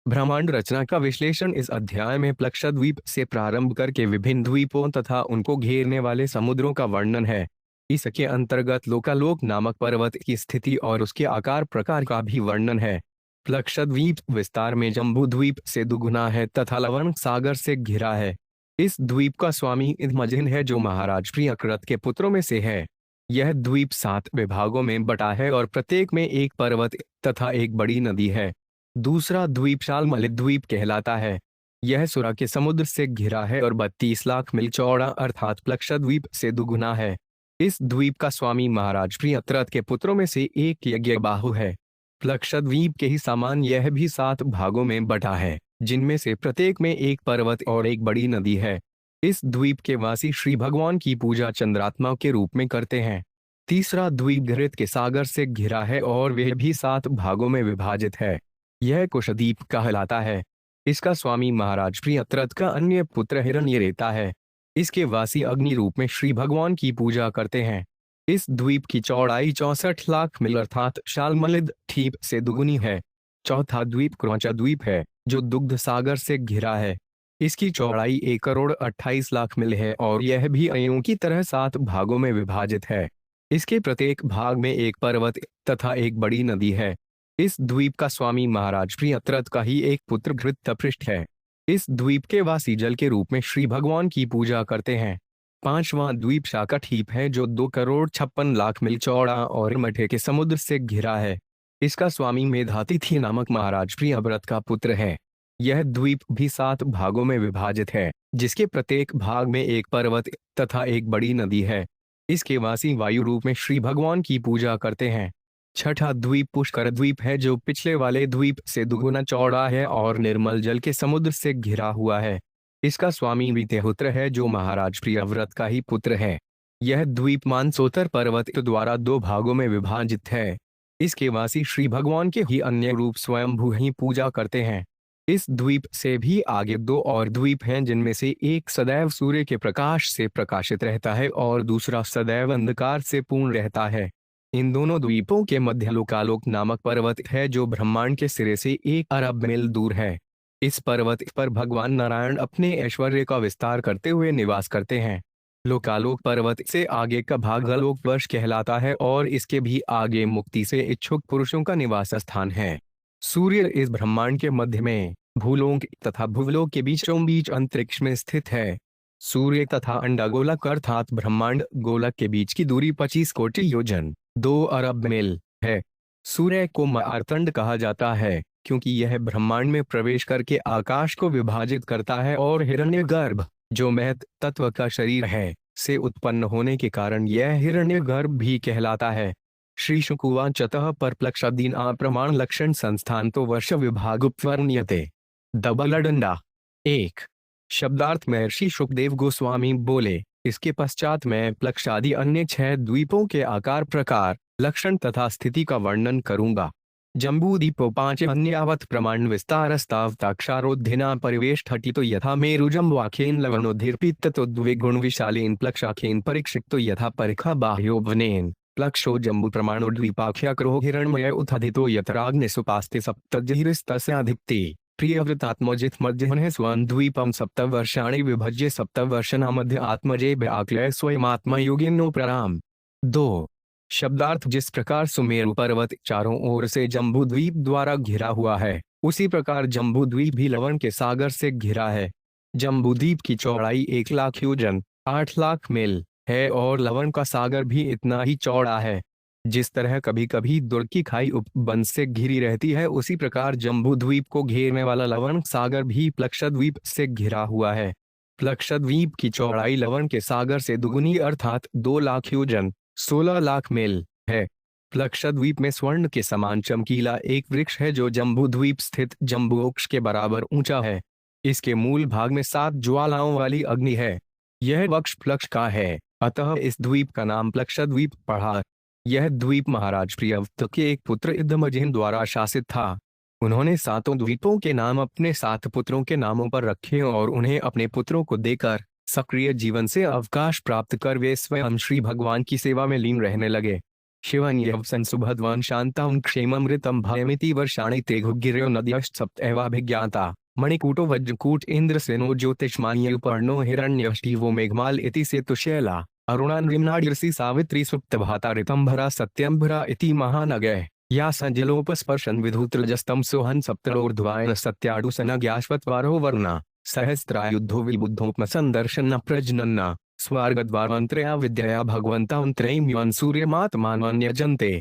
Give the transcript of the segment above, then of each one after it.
ब्रह्मांड रचना का विश्लेषण। इस अध्याय में प्लक्षद्वीप से प्रारंभ करके विभिन्न द्वीपों तथा उनको घेरने वाले समुद्रों का वर्णन है। इसके अंतर्गत लोकालोक नामक पर्वत की स्थिति और उसके आकार प्रकार का भी वर्णन है। प्लक्षद्वीप विस्तार में जम्बूद्वीप से दुगुना है तथा लवण सागर से घिरा है। इस द्वीप का स्वामी इदमजिन है जो महाराज प्रियकृत के पुत्रों में से है। यह द्वीप 7 विभागों में बटा है और प्रत्येक में एक पर्वत तथा एक बड़ी नदी है। दूसरा द्वीप शालमलित द्वीप कहलाता है। यह सुरा के समुद्र से घिरा है और 32 लाख मील चौड़ा अर्थात प्लक्षद्वीप से दुगुना है। इस द्वीप का स्वामी महाराज प्रियव्रत के पुत्रों में से एक यज्ञबाहु है। प्लक्षद्वीप के ही समान यह भी 7 भागों में बटा है, जिनमें से प्रत्येक में एक पर्वत और एक बड़ी नदी है। इस द्वीप के वासी श्री भगवान की पूजा चंद्रात्मा के रूप में करते हैं। तीसरा द्वीप घृत के सागर से घिरा है और वह भी 7 भागों में विभाजित है। यह कुशद्वीप कहलाता है। इसका स्वामी महाराज प्रियव्रत का अन्य पुत्र हिरण्यरेता है। इसके वासी अग्नि रूप में श्री भगवान की पूजा करते हैं। इस द्वीप की चौड़ाई 64 लाख मील अर्थात शालमलित द्वीप से दुगुनी है। चौथा द्वीप क्रौचा द्वीप है जो दुग्ध सागर से घिरा है। इसकी चौड़ाई 1 करोड़ 28 लाख मील है और यह भी अयों की तरह 7 भागों में विभाजित है। इसके प्रत्येक भाग में एक पर्वत तथा एक बड़ी नदी है। इस द्वीप का स्वामी महाराज प्रियव्रत का ही एक पुत्र घृतपृष्ठ है। इस द्वीप के वासी जल के रूप में श्री भगवान की पूजा करते हैं। पांचवां द्वीप शाकटद्वीप है जो 2 करोड़ 56 लाख मील चौड़ा और मठे के समुद्र से घिरा है। इसका स्वामी मेधातिथि नामक महाराज प्रियव्रत का पुत्र है। यह द्वीप भी 7 भागों में विभाजित है, जिसके प्रत्येक भाग में एक पर्वत तथा एक बड़ी नदी है। इसके वासी वायु रूप में श्री भगवान की पूजा करते हैं। छठा द्वीप पुष्कर द्वीप है जो पिछले वाले द्वीप से दुगुना चौड़ा है और निर्मल जल के समुद्र से घिरा हुआ है। इसका स्वामी विदेहोत्र है जो महाराज प्रियव्रत का ही पुत्र है। यह द्वीप मानसोत्तर पर्वत द्वारा 2 भागों में विभाजित है। इसके वासी श्री भगवान के ही अन्य रूप स्वयंभू ही पूजा करते हैं। इस द्वीप से भी आगे 2 और द्वीप हैं, जिनमें से एक सदैव सूर्य के प्रकाश से प्रकाशित रहता है और दूसरा सदैव अंधकार से पूर्ण रहता है। इन दोनों द्वीपों के मध्य लोकालोक नामक पर्वत है जो ब्रह्मांड के सिरे से 1 अरब मील दूर है। इस पर्वत पर भगवान नारायण अपने ऐश्वर्य का विस्तार करते हुए निवास करते हैं। लोकालोक पर्वत से आगे का भाग आलोक वर्ष कहलाता है और इसके भी आगे मुक्ति से इच्छुक पुरुषों का निवास स्थान है। सूर्य इस ब्रह्मांड के मध्य में भूलोक तथा भुवलोक के बीचों बीच अंतरिक्ष में स्थित है। सूर्य तथा अंडागोलक अर्थात ब्रह्मांड गोलक के बीच की दूरी 25 कोटि योजन 2 अरब मील है। सूर्य को मार्तंड कहा जाता है क्योंकि यह ब्रह्मांड में प्रवेश करके आकाश को विभाजित करता है और हिरण्यगर्भ जो महत तत्व का शरीर है से उत्पन्न होने के कारण यह हिरण्यगर्भ भी कहलाता है। श्री शुकुवाचतः पर प्लक्षादीन प्रमाण लक्षण संस्थान तो वर्ष विभाग उपवर्ण्यते। दबलडंडा 1 शब्दार्थ में ऋषि शुकदेव गोस्वामी बोले, इसके पश्चात मैं प्लक्षादि अन्य 6 द्वीपों के आकार प्रकार लक्षण तथा स्थिति का वर्णन करूंगा। जम्बूद्वीपो 5 अन्यावत प्रमाण विस्तारस्तावताक्षारोध्यना परिवेश ठटितो यथा मेरुजम्बवाखेन लवणोधिर्पित्तो द्विगुण विशालेन प्लक्षाखेन परीक्षितो यथा परिखा बाह्योवनेन प्लक्षो जम्बू प्रमाणो द्वीपाख्याक्रो हिरण्मय उथादितो यथराग्निसुपास्ते सप्तजहिरिस्तस्याधिप्ते प्रियव्रतात्मजित मध्यमने स्वं द्वीपम 7 वर्षाणि विभज्य 7 वर्षना मध्य आत्मजे व्याक्लय स्वयमात्मा योगिनो प्रराम। 2 शब्दार्थ जिस प्रकार सुमेरु पर्वत चारों ओर से जम्बूद्वीप द्वारा घिरा हुआ है, उसी प्रकार जम्बूद्वीप भी लवण के सागर से घिरा है। जम्बूद्वीप की चौड़ाई 1 लाख योजन 8 लाख मील है और लवण का सागर भी इतना ही चौड़ा है। जिस तरह कभी कभी दुर्ग की खाई उपवन से घिरी रहती है, उसी प्रकार जम्बूद्वीप को घेरने वाला लवण सागर भी प्लक्षद्वीप से घिरा हुआ है। प्लक्षद्वीप की चौड़ाई लवण के सागर से दुगुनी अर्थात 2 लाख योजन 16 लाख मील है। प्लक्षद्वीप में स्वर्ण के समान चमकीला एक वृक्ष है जो जम्बूद्वीप स्थित जम्बूवृक्ष के बराबर ऊंचा है। इसके मूल भाग में 7 ज्वालाओं वाली अग्नि है। यह वृक्ष प्लक्ष का है, अतः इस द्वीप का नाम प्लक्षद्वीप पड़ा। यह द्वीप महाराज प्रियव्रत के एक पुत्र इदमजिन द्वारा शासित था। उन्होंने 7 द्वीपों के नाम अपने 7 पुत्रों के नामों पर रखे और उन्हें अपने पुत्रों को देकर सक्रिय जीवन से अवकाश प्राप्त कर वे स्वयं श्री भगवान की सेवा में लीन रहने लगे। शिवन्यव संसुभद्वान् शान्तां क्षेममृतं भयमिति वर्षाणि ते घुग्गिर्यो नद्यश्चप्तैवाभिज्ञाता मणिकूटो वज्रकूट इंद्रसेनो ज्योतिष्मान्यपर्णो हिरण्यष्टिवो मेघमाल इति सेतुशैला अरुणा नृम्नाड्यसी सावित्री सुप्तभाता ऋतंभरा सत्यंभरा इति महानगय या संजलोपस्पर्शन विधुत्रजस्तम सोहन सप्तरोर्ध्वायन सत्याडुसनज्ञाश्वत्वारो वर्णा सहस्त्रायुद्धो विबुद्धोपमसंदर्शन प्रजनन्ना स्वर्गद्वारांतरया विद्यया भगवंतां त्रयीं सूर्यमात्मान्यजन्ते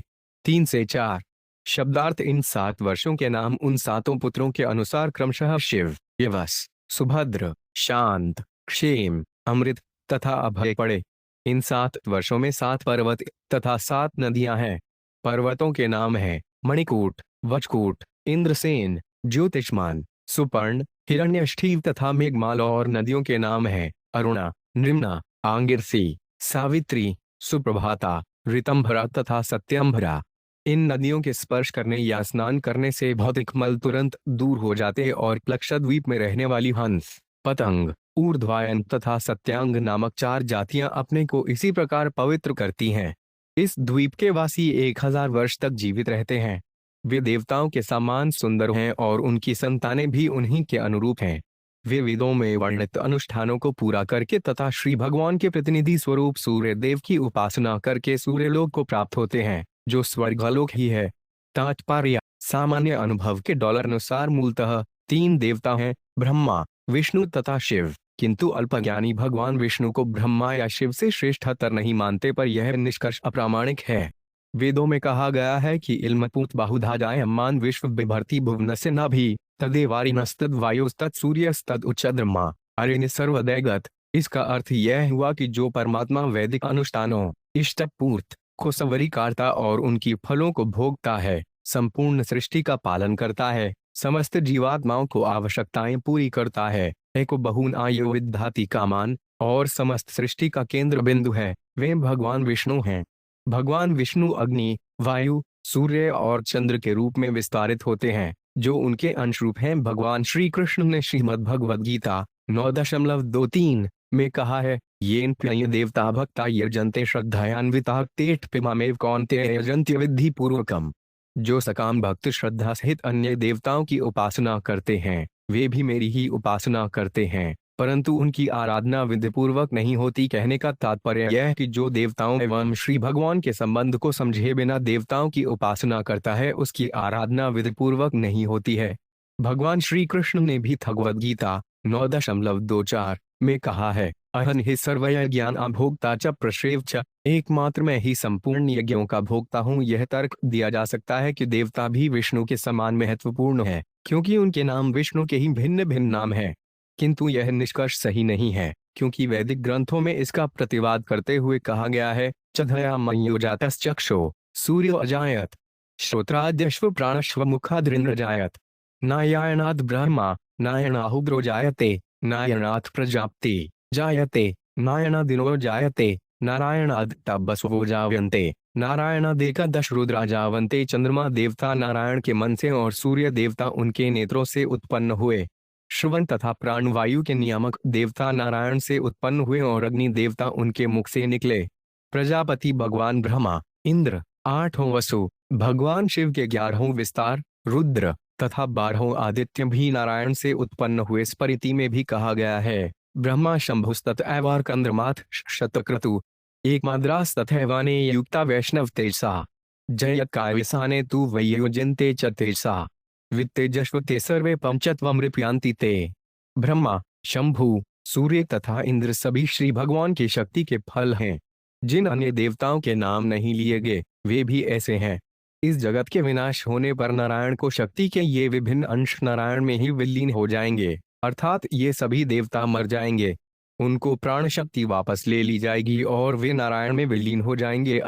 3 से 4 शब्दार्थ इन 7 वर्षों के नाम उन 7 पुत्रों के अनुसार क्रमशः शिव, यवस, सुभद्र, शांत, क्षेम, अमृत तथा अभय पड़े। इन 7 वर्षों में 7 पर्वत तथा 7 नदियां हैं। पर्वतों के नाम हैं मणिकूट, वजकूट, इंद्रसेन, ज्योतिष्मान, सुपर्ण, हिरण्यष्ठीव तथा मेघमाल और नदियों के नाम हैं अरुणा, नृम्ना, आंगिरसी, सावित्री, सुप्रभाता, ऋतंभरा तथा सत्यंभरा। इन नदियों के स्पर्श करने या स्नान करने से भौतिक मल तुरंत दूर हो जाते और प्लक्षद्वीप में रहने वाली हंस, पतंग, ऊर्ध्वायन तथा सत्यांग नामक 4 जातियां अपने को इसी प्रकार पवित्र करती हैं। इस द्वीप के वासी 1000 वर्ष तक जीवित रहते हैं। वे देवताओं के समान सुंदर हैं और उनकी संतानें भी उन्हीं के अनुरूप हैं। वे वेदों में वर्णित अनुष्ठानों को पूरा करके तथा श्री भगवान के प्रतिनिधि स्वरूप सूर्य देव की उपासना करके सूर्यलोक को प्राप्त होते हैं, जो स्वर्गलोक ही है। तात्पर्य: सामान्य अनुभव के अनुसार मूलतः 3 देवता हैं, ब्रह्मा, विष्णु तथा शिव, किंतु अल्पज्ञानी भगवान विष्णु को ब्रह्मा या शिव से श्रेष्ठतर नहीं मानते, पर यह निष्कर्ष अप्रामाणिक है। वेदों में कहा गया है कि इल्मपूत बाहुधा जायमान विश्व बिभर्ति भुवनस्य नाभि तदेवारिणस्तद वायुस्तद सूर्यस्तद उच्चद्रमा अरिण सर्वदैगत। इसका अर्थ यह हुआ कि जो परमात्मा वैदिक अनुष्ठानों, इष्टपूर्त, खुशवरीकारता और उनकी फलों को भोगता है, संपूर्ण सृष्टि का पालन करता है, समस्त जीवात्माओं को आवश्यकताएं पूरी करता है, एको बहुन आयु विद्धाति कामान और समस्त सृष्टि का केंद्र बिंदु है, वे भगवान विष्णु हैं। भगवान विष्णु अग्नि, वायु, सूर्य और चंद्र के रूप में विस्तारित होते हैं, जो उनके अंशरूप हैं। भगवान श्री कृष्ण ने श्रीमद् भगवद गीता 9.23 में कहा है, येन प्रिय देवता भक्ता यजन्ते श्रद्धयान्विता तेट पिमामेव कौन्तेय यजन्त्य विद्धि पूर्वकम। जो सकाम भक्त श्रद्धा सहित अन्य देवताओं की उपासना करते हैं, वे भी मेरी ही उपासना करते हैं, परंतु उनकी आराधना विधिपूर्वक नहीं होती। कहने का तात्पर्य यह है कि जो देवताओं एवं श्री भगवान के संबंध को समझे बिना देवताओं की उपासना करता है, उसकी आराधना विधिपूर्वक नहीं होती है। भगवान श्री कृष्ण ने भी भगवद गीता 9.24 में कहा है, अहं हि सर्वयज्ञान अभोक्ता च प्रश्रेव च, एकमात्र मैं ही संपूर्ण यज्ञों का भोक्ता हूँ। यह तर्क दिया जा सकता है कि देवता भी विष्णु के समान महत्वपूर्ण है, क्योंकि उनके नाम विष्णु के ही भिन्न भिन्न नाम हैं। किंतु यह निष्कर्ष सही नहीं है, क्योंकि वैदिक ग्रंथों में इसका प्रतिवाद करते हुए कहा गया है, चधया मयोजातश्चक्षो सूर्यो अजायत श्रोत्राद्यश्व प्राणश्व मुखाद्रिन्द्रजायत नारायणात् ब्रह्मा नारायणाहुग्रो जायते नारायणात् प्रजाप्ति जायते नारायणादिनो जायते नारायणाद् तपस्वो जायन्ते नारायणादेकादश रुद्रा जावन्ते। चंद्रमा देवता नारायण के मन से और सूर्य देवता उनके नेत्रों से उत्पन्न हुए। श्रवण तथा प्राणवायु के नियामक देवता नारायण से उत्पन्न हुए और अग्नि देवता उनके मुख से निकले। प्रजापति भगवान ब्रह्मा, इंद्र, 8वां वसु, भगवान शिव के 11वां विस्तार, रुद्र तथा 12वां आदित्य भी नारायण से उत्पन्न हुए। स्मृति में भी कहा गया है, ब्रह्मा शंभुस्तत एवार कंद्रमाथ शतक्रतु एक माद्रास तथैवाने युक्ता वैष्णव तेजसा जयत कायसाने तु वैयोजन्ते च तेजसा वित्तेजस्व ते सर्वे पंचत्वमृप्यांति ते। ब्रह्मा, शंभु, सूर्य तथा इंद्र सभी श्री भगवान की शक्ति के फल हैं। जिन अन्य देवताओं के नाम नहीं लिए गए, वे भी ऐसे हैं। इस जगत के विनाश होने पर नारायण को शक्ति के ये विभिन्न अंश नारायण में ही विलीन हो जाएंगे, अर्थात ये सभी देवता मर जाएंगे, उनको प्राण शक्ति वापस ले ली जाएगी और वे नारायण में विलीन हो जाएंगे।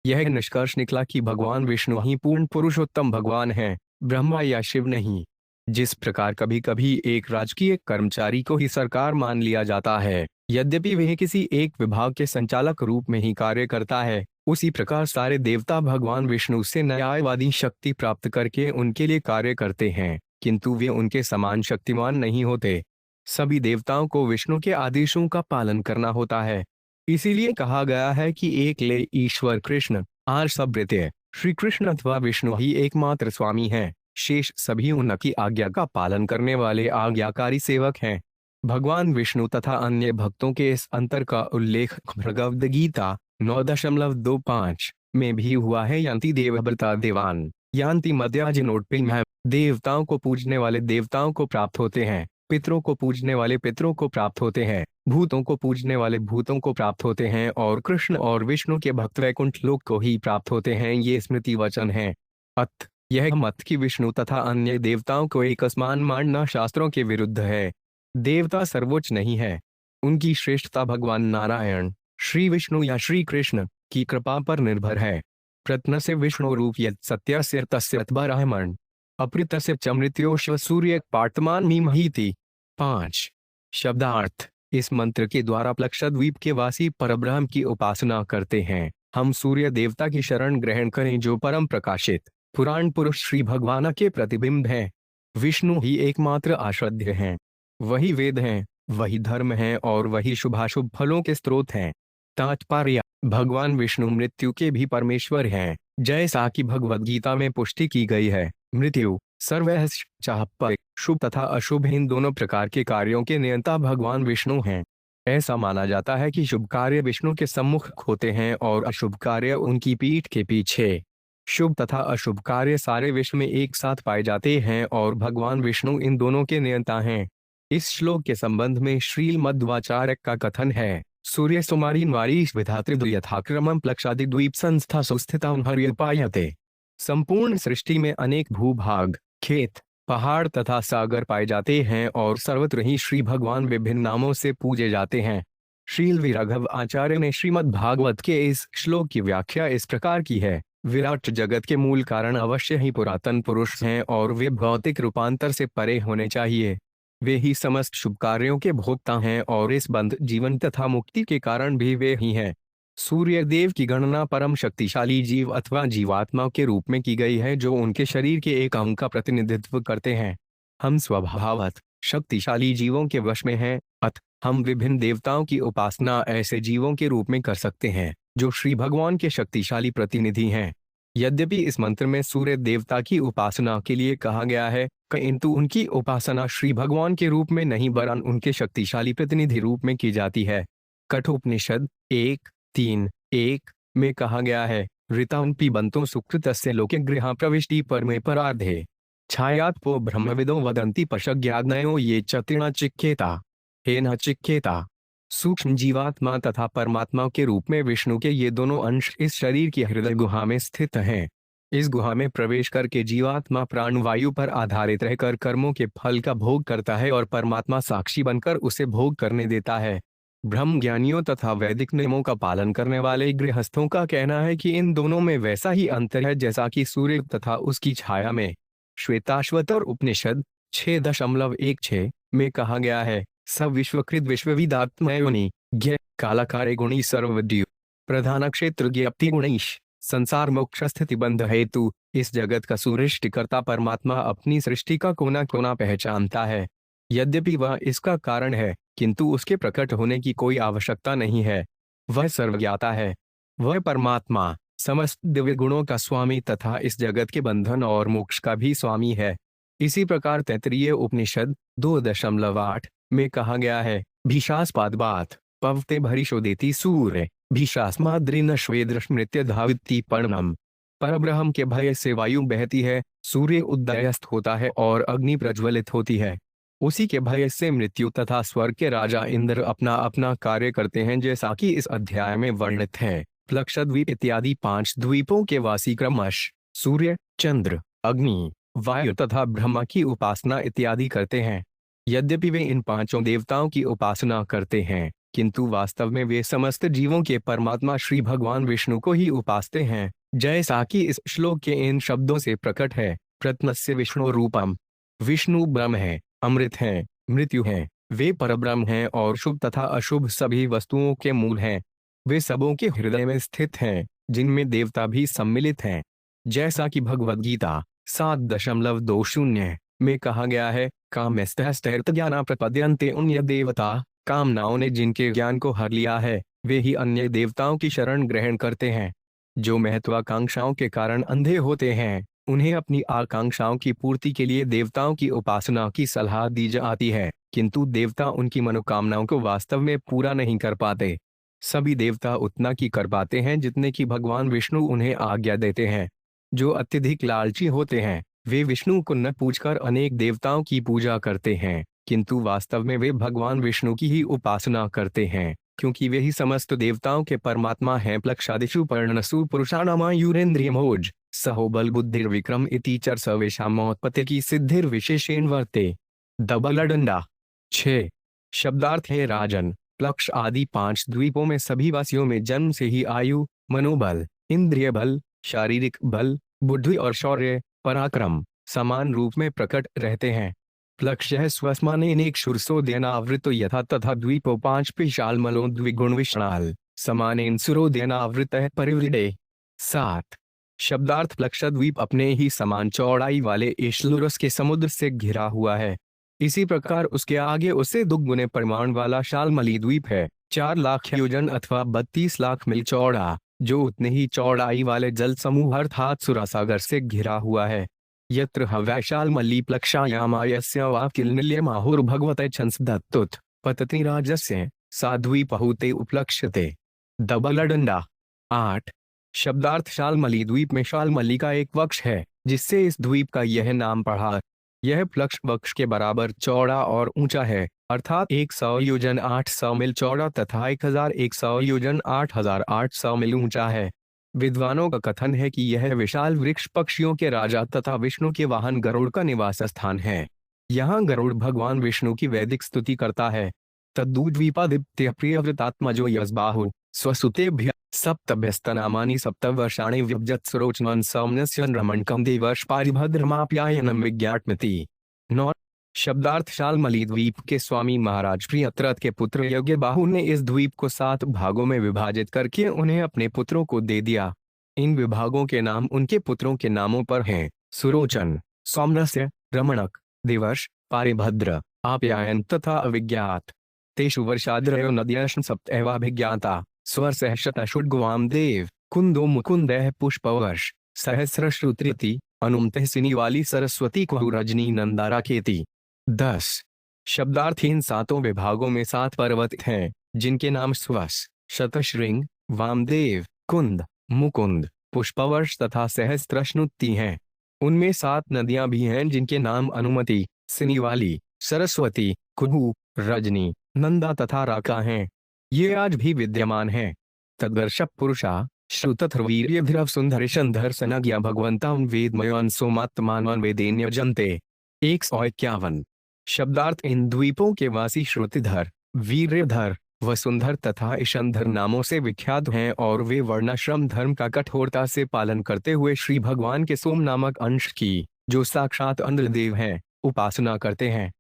यह निष्कर्ष निकला कि भगवान विष्णु ही पूर्ण पुरुषोत्तम भगवान हैं, ब्रह्मा या शिव नहीं। जिस प्रकार कभी कभी एक राजकीय कर्मचारी को ही सरकार मान लिया जाता है, यद्यपि वह किसी एक विभाग के संचालक रूप में ही कार्य करता है, उसी प्रकार सारे देवता भगवान विष्णु से न्यायवादी शक्ति प्राप्त करके उनके लिए कार्य करते हैं, किंतु वे उनके समान शक्तिमान नहीं होते। सभी देवताओं को विष्णु के आदेशों का पालन करना होता है। इसीलिए कहा गया है कि एक ले ईश्वर कृष्ण आर सबृत्य श्री कृष्ण अथवा विष्णु ही एकमात्र स्वामी हैं, शेष सभी उनकी आज्ञा का पालन करने वाले आज्ञाकारी सेवक हैं। भगवान विष्णु तथा अन्य भक्तों के इस अंतर का उल्लेख भगवद गीता 9.25 में भी हुआ है। यान्ति देवव्रता देवान यान्ति मद्याजिनोत्पिंग है। देवताओं को पूजने वाले देवताओं को प्राप्त होते हैं, पितरों को पूजने वाले पितरों को प्राप्त होते हैं, भूतों को पूजने वाले भूतों को प्राप्त होते हैं और कृष्ण और विष्णु के भक्त वैकुंठ लोक को ही प्राप्त होते हैं। ये स्मृति वचन है। अत यह मत कि विष्णु तथा अन्य देवताओं को एक समान मानना शास्त्रों के विरुद्ध है। देवता सर्वोच्च नहीं है, उनकी श्रेष्ठता भगवान नारायण, श्री विष्णु या श्री कृष्ण की कृपा पर निर्भर है। प्रत्न से विष्णु रूप यत् सत्यस्य तस्य ब्रह्मण अपृतस्य च मृत्योश्व सूर्य पाठमान मीमहीति। 5 शब्दार्थ। इस मंत्र के द्वारा प्लक्षद्वीप के वासी परब्रह्म की उपासना करते हैं। हम सूर्य देवता की शरण ग्रहण करें जो परम प्रकाशित पुराण पुरुष श्री भगवान के प्रतिबिंब हैं। विष्णु ही एकमात्र आश्रय हैं, वही वेद हैं, वही धर्म हैं और वही शुभाशुभ फलों के स्रोत हैं। तात्पर्य: भगवान विष्णु मृत्यु के भी परमेश्वर हैं, जैसा कि भगवद गीता में पुष्टि की गई है। मृत्यु सर्वैश्चापय शुभ तथा अशुभ इन दोनों प्रकार के कार्यों के नियंता भगवान विष्णु हैं। ऐसा माना जाता है कि शुभ कार्य विष्णु के सम्मुख होते हैं और अशुभ कार्य उनकी पीठ के पीछे। शुभ तथा अशुभ कार्य सारे विश्व में एक साथ पाए जाते हैं और भगवान विष्णु इन दोनों के नियंता हैं। इस श्लोक के संबंध में श्रीमद्वाचार्य का कथन है: सूर्य सुमारी नारी विधातृ यथाक्रमं प्लक्षादि द्वीप संस्था सुस्थिता हर्यपायते। संपूर्ण सृष्टि में अनेक भूभाग, खेत, पहाड़ तथा सागर पाए जाते हैं और सर्वत्र ही श्री भगवान विभिन्न नामों से पूजे जाते हैं। श्रील राघव आचार्य ने श्रीमद् भागवत के इस श्लोक की व्याख्या इस प्रकार की है: विराट जगत के मूल कारण अवश्य ही पुरातन पुरुष हैं और वे भौतिक रूपांतर से परे होने चाहिए। वे ही समस्त शुभ कार्यों के भोक्ता हैं और इस बंध जीवन तथा मुक्ति के कारण भी वे ही हैं। सूर्य देव की गणना परम शक्तिशाली जीव अथवा जीवात्मा के रूप में की गई है जो उनके शरीर के एक अंग का प्रतिनिधित्व करते हैं। हम स्वभावतः शक्तिशाली जीवों के वश में हैं, अतः हम विभिन्न देवताओं की उपासना ऐसे जीवों के रूप में कर सकते हैं जो श्री भगवान के शक्तिशाली प्रतिनिधि हैं। यद्यपि इस मंत्र में सूर्य देवता की उपासना के लिए कहा गया है, किंतु उनकी उपासना श्री भगवान के रूप में नहीं वरन उनके शक्तिशाली प्रतिनिधि रूप में की जाती है। कठोपनिषद 1:3-1 में कहा गया है: ऋतां पिबन्तो सुकृतस्य लोके गृहा प्रविष्टि परमे परार्धे छायात् पो ब्रह्मविदो वदन्ति पशज्ञाग्नयो ये च तृण चिक्खेता हे न चिक्खेता। सूक्ष्म जीवात्मा तथा परमात्मा के रूप में विष्णु के ये दोनों अंश इस शरीर की हृदय गुहा में स्थित हैं। इस गुहा में प्रवेश करके जीवात्मा प्राणवायु पर आधारित रहकर कर्मों के फल का भोग करता है और परमात्मा साक्षी बनकर उसे भोग करने देता है। ब्रह्म ज्ञानियों तथा वैदिक नियमों का पालन करने वाले गृहस्थों का कहना है कि इन दोनों में वैसा ही अंतर है जैसा कि सूर्य तथा उसकी छाया में। श्वेताश्वतर उपनिषद 6:16 में कहा गया है: स विश्वकृत विश्वविदात्मयोनि ज्ञ कालाकारे गुणी सर्वविद्यु प्रधान क्षेत्र ज्ञप्ति गुणैश संसार मोक्ष स्थिति बंध हेतु। इस जगत का सृष्टिकर्ता परमात्मा अपनी सृष्टि का कोना कोना पहचानता है। यद्यपि वह इसका कारण है, किंतु उसके प्रकट होने की कोई आवश्यकता नहीं है। वह सर्वज्ञाता है। वह परमात्मा समस्त दिव्य गुणों का स्वामी तथा इस जगत के बंधन और मोक्ष का भी स्वामी है। इसी प्रकार तैत्तिरीय उपनिषद 2:8 में कहा गया है: भीषास्पादबात पवते भरिशोदेति सूर्य भीषास्माद्रिन श्वेदृष्मृत्य धाविति पर्णम। परब्रह्म के भय से वायु बहती है, सूर्य उदयस्त होता है और अग्नि प्रज्वलित होती है। उसी के भय से मृत्यु तथा स्वर्ग के राजा इंद्र अपना अपना कार्य करते हैं, जैसा कि इस अध्याय में वर्णित है। प्लक्षद्वीप इत्यादि 5 द्वीपों के वासी क्रमश सूर्य, चंद्र, अग्नि, वायु तथा ब्रह्मा की उपासना इत्यादि करते हैं। यद्यपि वे इन 5 देवताओं की उपासना करते हैं, किंतु वास्तव में वे समस्त जीवों के परमात्मा श्री भगवान विष्णु को ही उपासते हैं, जैसा कि इस श्लोक के इन शब्दों से प्रकट है: प्रत्नस्य विष्णु रूपम। विष्णु ब्रह्म है, अमृत है, मृत्यु है। वे परब्रह्म हैं और शुभ तथा अशुभ सभी वस्तुओं के मूल हैं। वे सबों के हृदय में स्थित हैं, जिनमें देवता भी सम्मिलित हैं। जैसा कि भगवद गीता 7:20 में कहा गया है: कामस्तैर्त ज्ञाना प्रपद्यन्ते उन्य देवता। कामनाओं ने जिनके ज्ञान को हर लिया है, वे ही अन्य देवताओं की शरण ग्रहण करते हैं। जो महत्वाकांक्षाओं के कारण अंधे होते हैं, उन्हें अपनी आकांक्षाओं की पूर्ति के लिए देवताओं की उपासना की सलाह दी जाती है, किंतु देवता उनकी मनोकामनाओं को वास्तव में पूरा नहीं कर पाते। सभी देवता उतना की कर पाते हैं जितने की भगवान विष्णु उन्हें आज्ञा देते हैं। जो अत्यधिक लालची होते हैं, वे विष्णु को न पूछकर अनेक देवताओं की पूजा करते हैं, किंतु वास्तव में वे भगवान विष्णु की ही उपासना करते हैं, क्योंकि वे ही समस्त देवताओं के परमात्मा हैं। प्लक्षादिषु पर्णसु पुरुषाणामायुरेन्द्रियमोज सहो बल बुद्धिर्विक्रम इति चर सर्वेषामोत्पत्ति की सिद्धिर विशेषेण वर्ते। दबलडंडा 6। शब्दार्थ है राजन, प्लक्ष आदि 5 द्वीपों में सभी वासियों में जन्म से ही आयु, मनोबल, इंद्रिय बल, शारीरिक बल, बुद्धि और शौर्य, पराक्रम समान रूप में प्रकट रहते हैं। प्लक्ष्य स्वस्मानेनेक शुरसोदयनावृतो यथा तथा द्वीपो 5 पिशालमलो द्विगुण विषणाल समानेन सुरोदयनावृतः परिवृडे। 7। शब्दार्थ प्लक्ष द्वीप अपने ही समान चौड़ाई वाले एशलुरस के समुद्र से घिरा हुआ है। इसी प्रकार उसके आगे उससे दुगुने परिमाण वाला शालमली द्वीप है, 4 लाख योजन अथवा 32 लाख मील चौड़ा, जो उतने ही चौड़ाई वाले जल समूह अर्थात सुरासागर से घिरा हुआ है। यत्र हवैशालमली प्लक्षायामायस्य वाकिलनिल्यमाहुर्भगवते छंसदत्तुत पतति राजस्य साद्वीपहुते उपलक्ष्यते। दबलडंडा 8। शब्दार्थ शालमली द्वीप में शालमली का एक वक्ष है, जिससे इस द्वीप का यह नाम पड़ा। यह प्लक्ष वक्ष के बराबर चौड़ा और ऊंचा है, अर्थात 100 योजन 800 मील चौड़ा तथा 1100 योजन 8800 मील ऊंचा है। विद्वानों का कथन है कि यह विशाल वृक्ष पक्षियों के राजा तथा विष्णु के वाहन गरुड़ का निवास स्थान है। यहाँ गरुड़ भगवान विष्णु की वैदिक स्तुति करता है। तद्दूद्वीपादित्य प्रियव्रतात्मजो यस्बाहु स्वसुतेभ्य सप्तभ्यस्तनामानि सप्तवर्षाणि व्यब्जत्सरोचनन् सौम्यस्य रमणकं देवर्ष पारिभद्रमाप्यायनं विज्ञातमिति। 9। शब्दार्थ शालमली द्वीप के स्वामी महाराज प्रियव्रत के पुत्र यज्ञबाहु ने इस द्वीप को 7 भागों में विभाजित करके उन्हें अपने पुत्रों को दे दिया। इन विभागों के नाम उनके पुत्रों के नामों पर हैं: सुरोचन, सौम्यस्य, रमणक, देवर्ष, पारिभद्र, आप्यायन तथा अविज्ञात। तेषु वर्षाद्रयो नद्यश्च सप्तैवाभिज्ञाता स्वरसहशतषुड्गवाम देव कुंदो मुकुंदैः पुष्पवर्ष सहस्रश्रुतृति अनुमतः सिनीवाली सरस्वती क्वहु रजनी नंदाराकेति। 10। शब्दार्थ इन 7 विभागों में 7 पर्वत हैं, जिनके नाम स्वस, शतशृंग, वामदेव, कुंद, मुकुंद, पुष्पवर्ष तथा सहस्त्रश्नुति हैं। उनमें 7 नदियां भी हैं, जिनके नाम अनुमति, सिनीवाली, सरस्वती, कुहू, रजनी, नंदा तथा राका हैं। ये आज भी विद्यमान हैं। तदर्श पुरुषा श्रुतथर्वीर्यभिरव सुंदरिशंधर सनज्ञा भगवंतां वेदमयान् सोमात्मान् वेदेन्य जनते। 151। शब्दार्थ इन द्वीपों के वासी श्रुतिधर, वीर्यधर, वसुंधर तथा ईशंधर नामों से विख्यात हैं और वे वर्णाश्रम धर्म का कठोरता से पालन करते हुए श्री भगवान के सोम नामक अंश की, जो साक्षात इंद्रदेव हैं, उपासना करते हैं।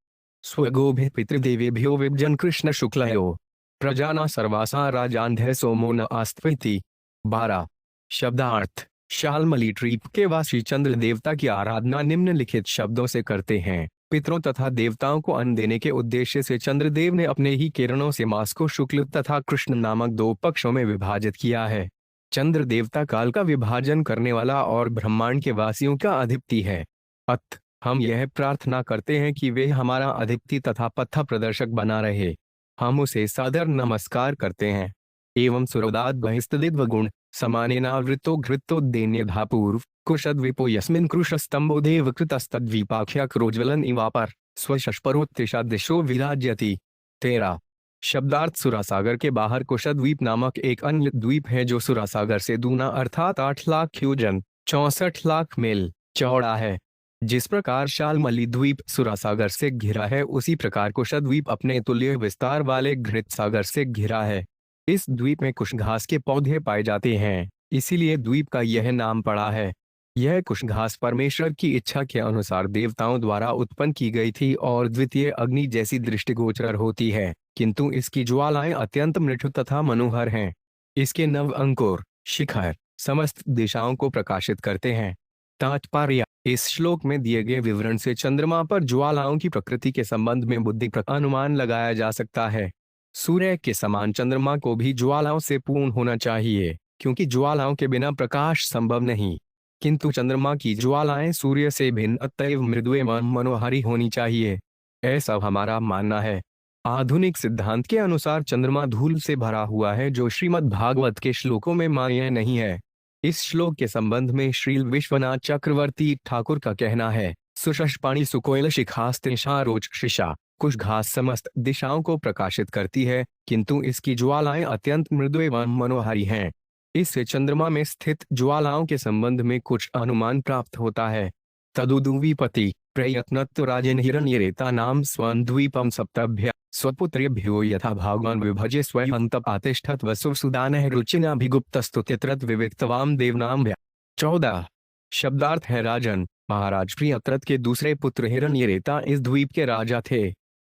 स्वगोभिः पितृदेवेभ्यो विभजन कृष्ण शुक्लयो प्रजाना सर्वासा राजान्धः सोमो न आस्त्विति। 12। शब्दार्थ शालमली द्वीप के वासी चंद्र देवता की आराधना निम्नलिखित शब्दों से करते हैं। पितरों तथा देवताओं को अन्न देने के उद्देश्य से चंद्रदेव ने अपने ही किरणों से मास को शुक्ल तथा कृष्ण नामक 2 पक्षों में विभाजित किया है। चंद्र देवता काल का विभाजन करने वाला और ब्रह्मांड के वासियों का अधिपति है। अतः हम यह प्रार्थना करते हैं कि वे हमारा अधिपति तथा पथ प्रदर्शक बना रहे। हम उसे सादर नमस्कार करते हैं। एवं सुरोदात बहिस्तदिद्वगुण समानेनावृतो घृतोद्देन्यधा पूर्व कुशद्वीपो यस्मिन् कृशस्तंभो देवकृतस्तद्वीपाख्याक्रोज्वलन इवापर स्वशस्परोत्तिशा दिशो विराज्यति। 13। शब्दार्थ सुरासागर के बाहर कुशद्वीप नामक एक अन्य द्वीप है, जो सुरासागर से दूना अर्थात 8 लाख योजन 64 लाख मील चौड़ा है। जिस प्रकार शालमली द्वीप सुरासागर से घिरा है, उसी प्रकार कुशद्वीप अपने तुल्य विस्तार वाले घृत सागर से घिरा है। इस द्वीप में कुश घास के पौधे पाए जाते हैं, इसीलिए द्वीप का यह नाम पड़ा है। यह कुश घास परमेश्वर की इच्छा के अनुसार देवताओं द्वारा उत्पन्न की गई थी और द्वितीय अग्नि जैसी दृष्टिगोचर होती है, किंतु इसकी ज्वालाएं अत्यंत मृदु तथा मनोहर हैं। इसके नव अंकुर शिखर समस्त दिशाओं को प्रकाशित करते हैं। तात्पर्य: इस श्लोक में दिए गए विवरण से चंद्रमा पर ज्वालाओं की प्रकृति के संबंध में बुद्धि अनुमान लगाया जा सकता है। सूर्य के समान चंद्रमा को भी ज्वालाओं से पूर्ण होना चाहिए। क्योंकि ज्वालाओं के बिना प्रकाश संभव नहीं। किंतु चंद्रमा की ज्वालाएं सूर्य से भिन्न अतएव मृदु एवं मनोहारी होनी चाहिए, ऐसा हमारा मानना है। आधुनिक सिद्धांत के अनुसार चंद्रमा धूल से भरा हुआ है, जो श्रीमद् भागवत के श्लोकों में मान्य नहीं है। इस श्लोक के संबंध में श्री विश्वनाथ चक्रवर्ती ठाकुर का कहना है, सुषष्पाणी सुकोयल शिखास्त्रिशा रोच शिशा, कुछ घास समस्त दिशाओं को प्रकाशित करती है, किंतु इसकी ज्वालाएं अत्यंत मृदु एवं मनोहारी हैं। इससे चंद्रमा में स्थित ज्वालाओं के संबंध में कुछ अनुमान प्राप्त होता है। तदुद्वीपति प्रयत्नत्व राजन हिरण्यरेता नाम स्वद्वीपम सप्तभ्य स्वपुत्रेभ्यो यथा भगवान विभजे स्वयं आतिष्ठत वसुसुदानः रुचिनाभिगुप्तस्तुत्यत्रत विविक्तवाम देवनाम भ्या। 14 शब्दार्थ है राजन, महाराज प्रियत्रत के दूसरे पुत्र हिरण्यरेता इस द्वीप के राजा थे।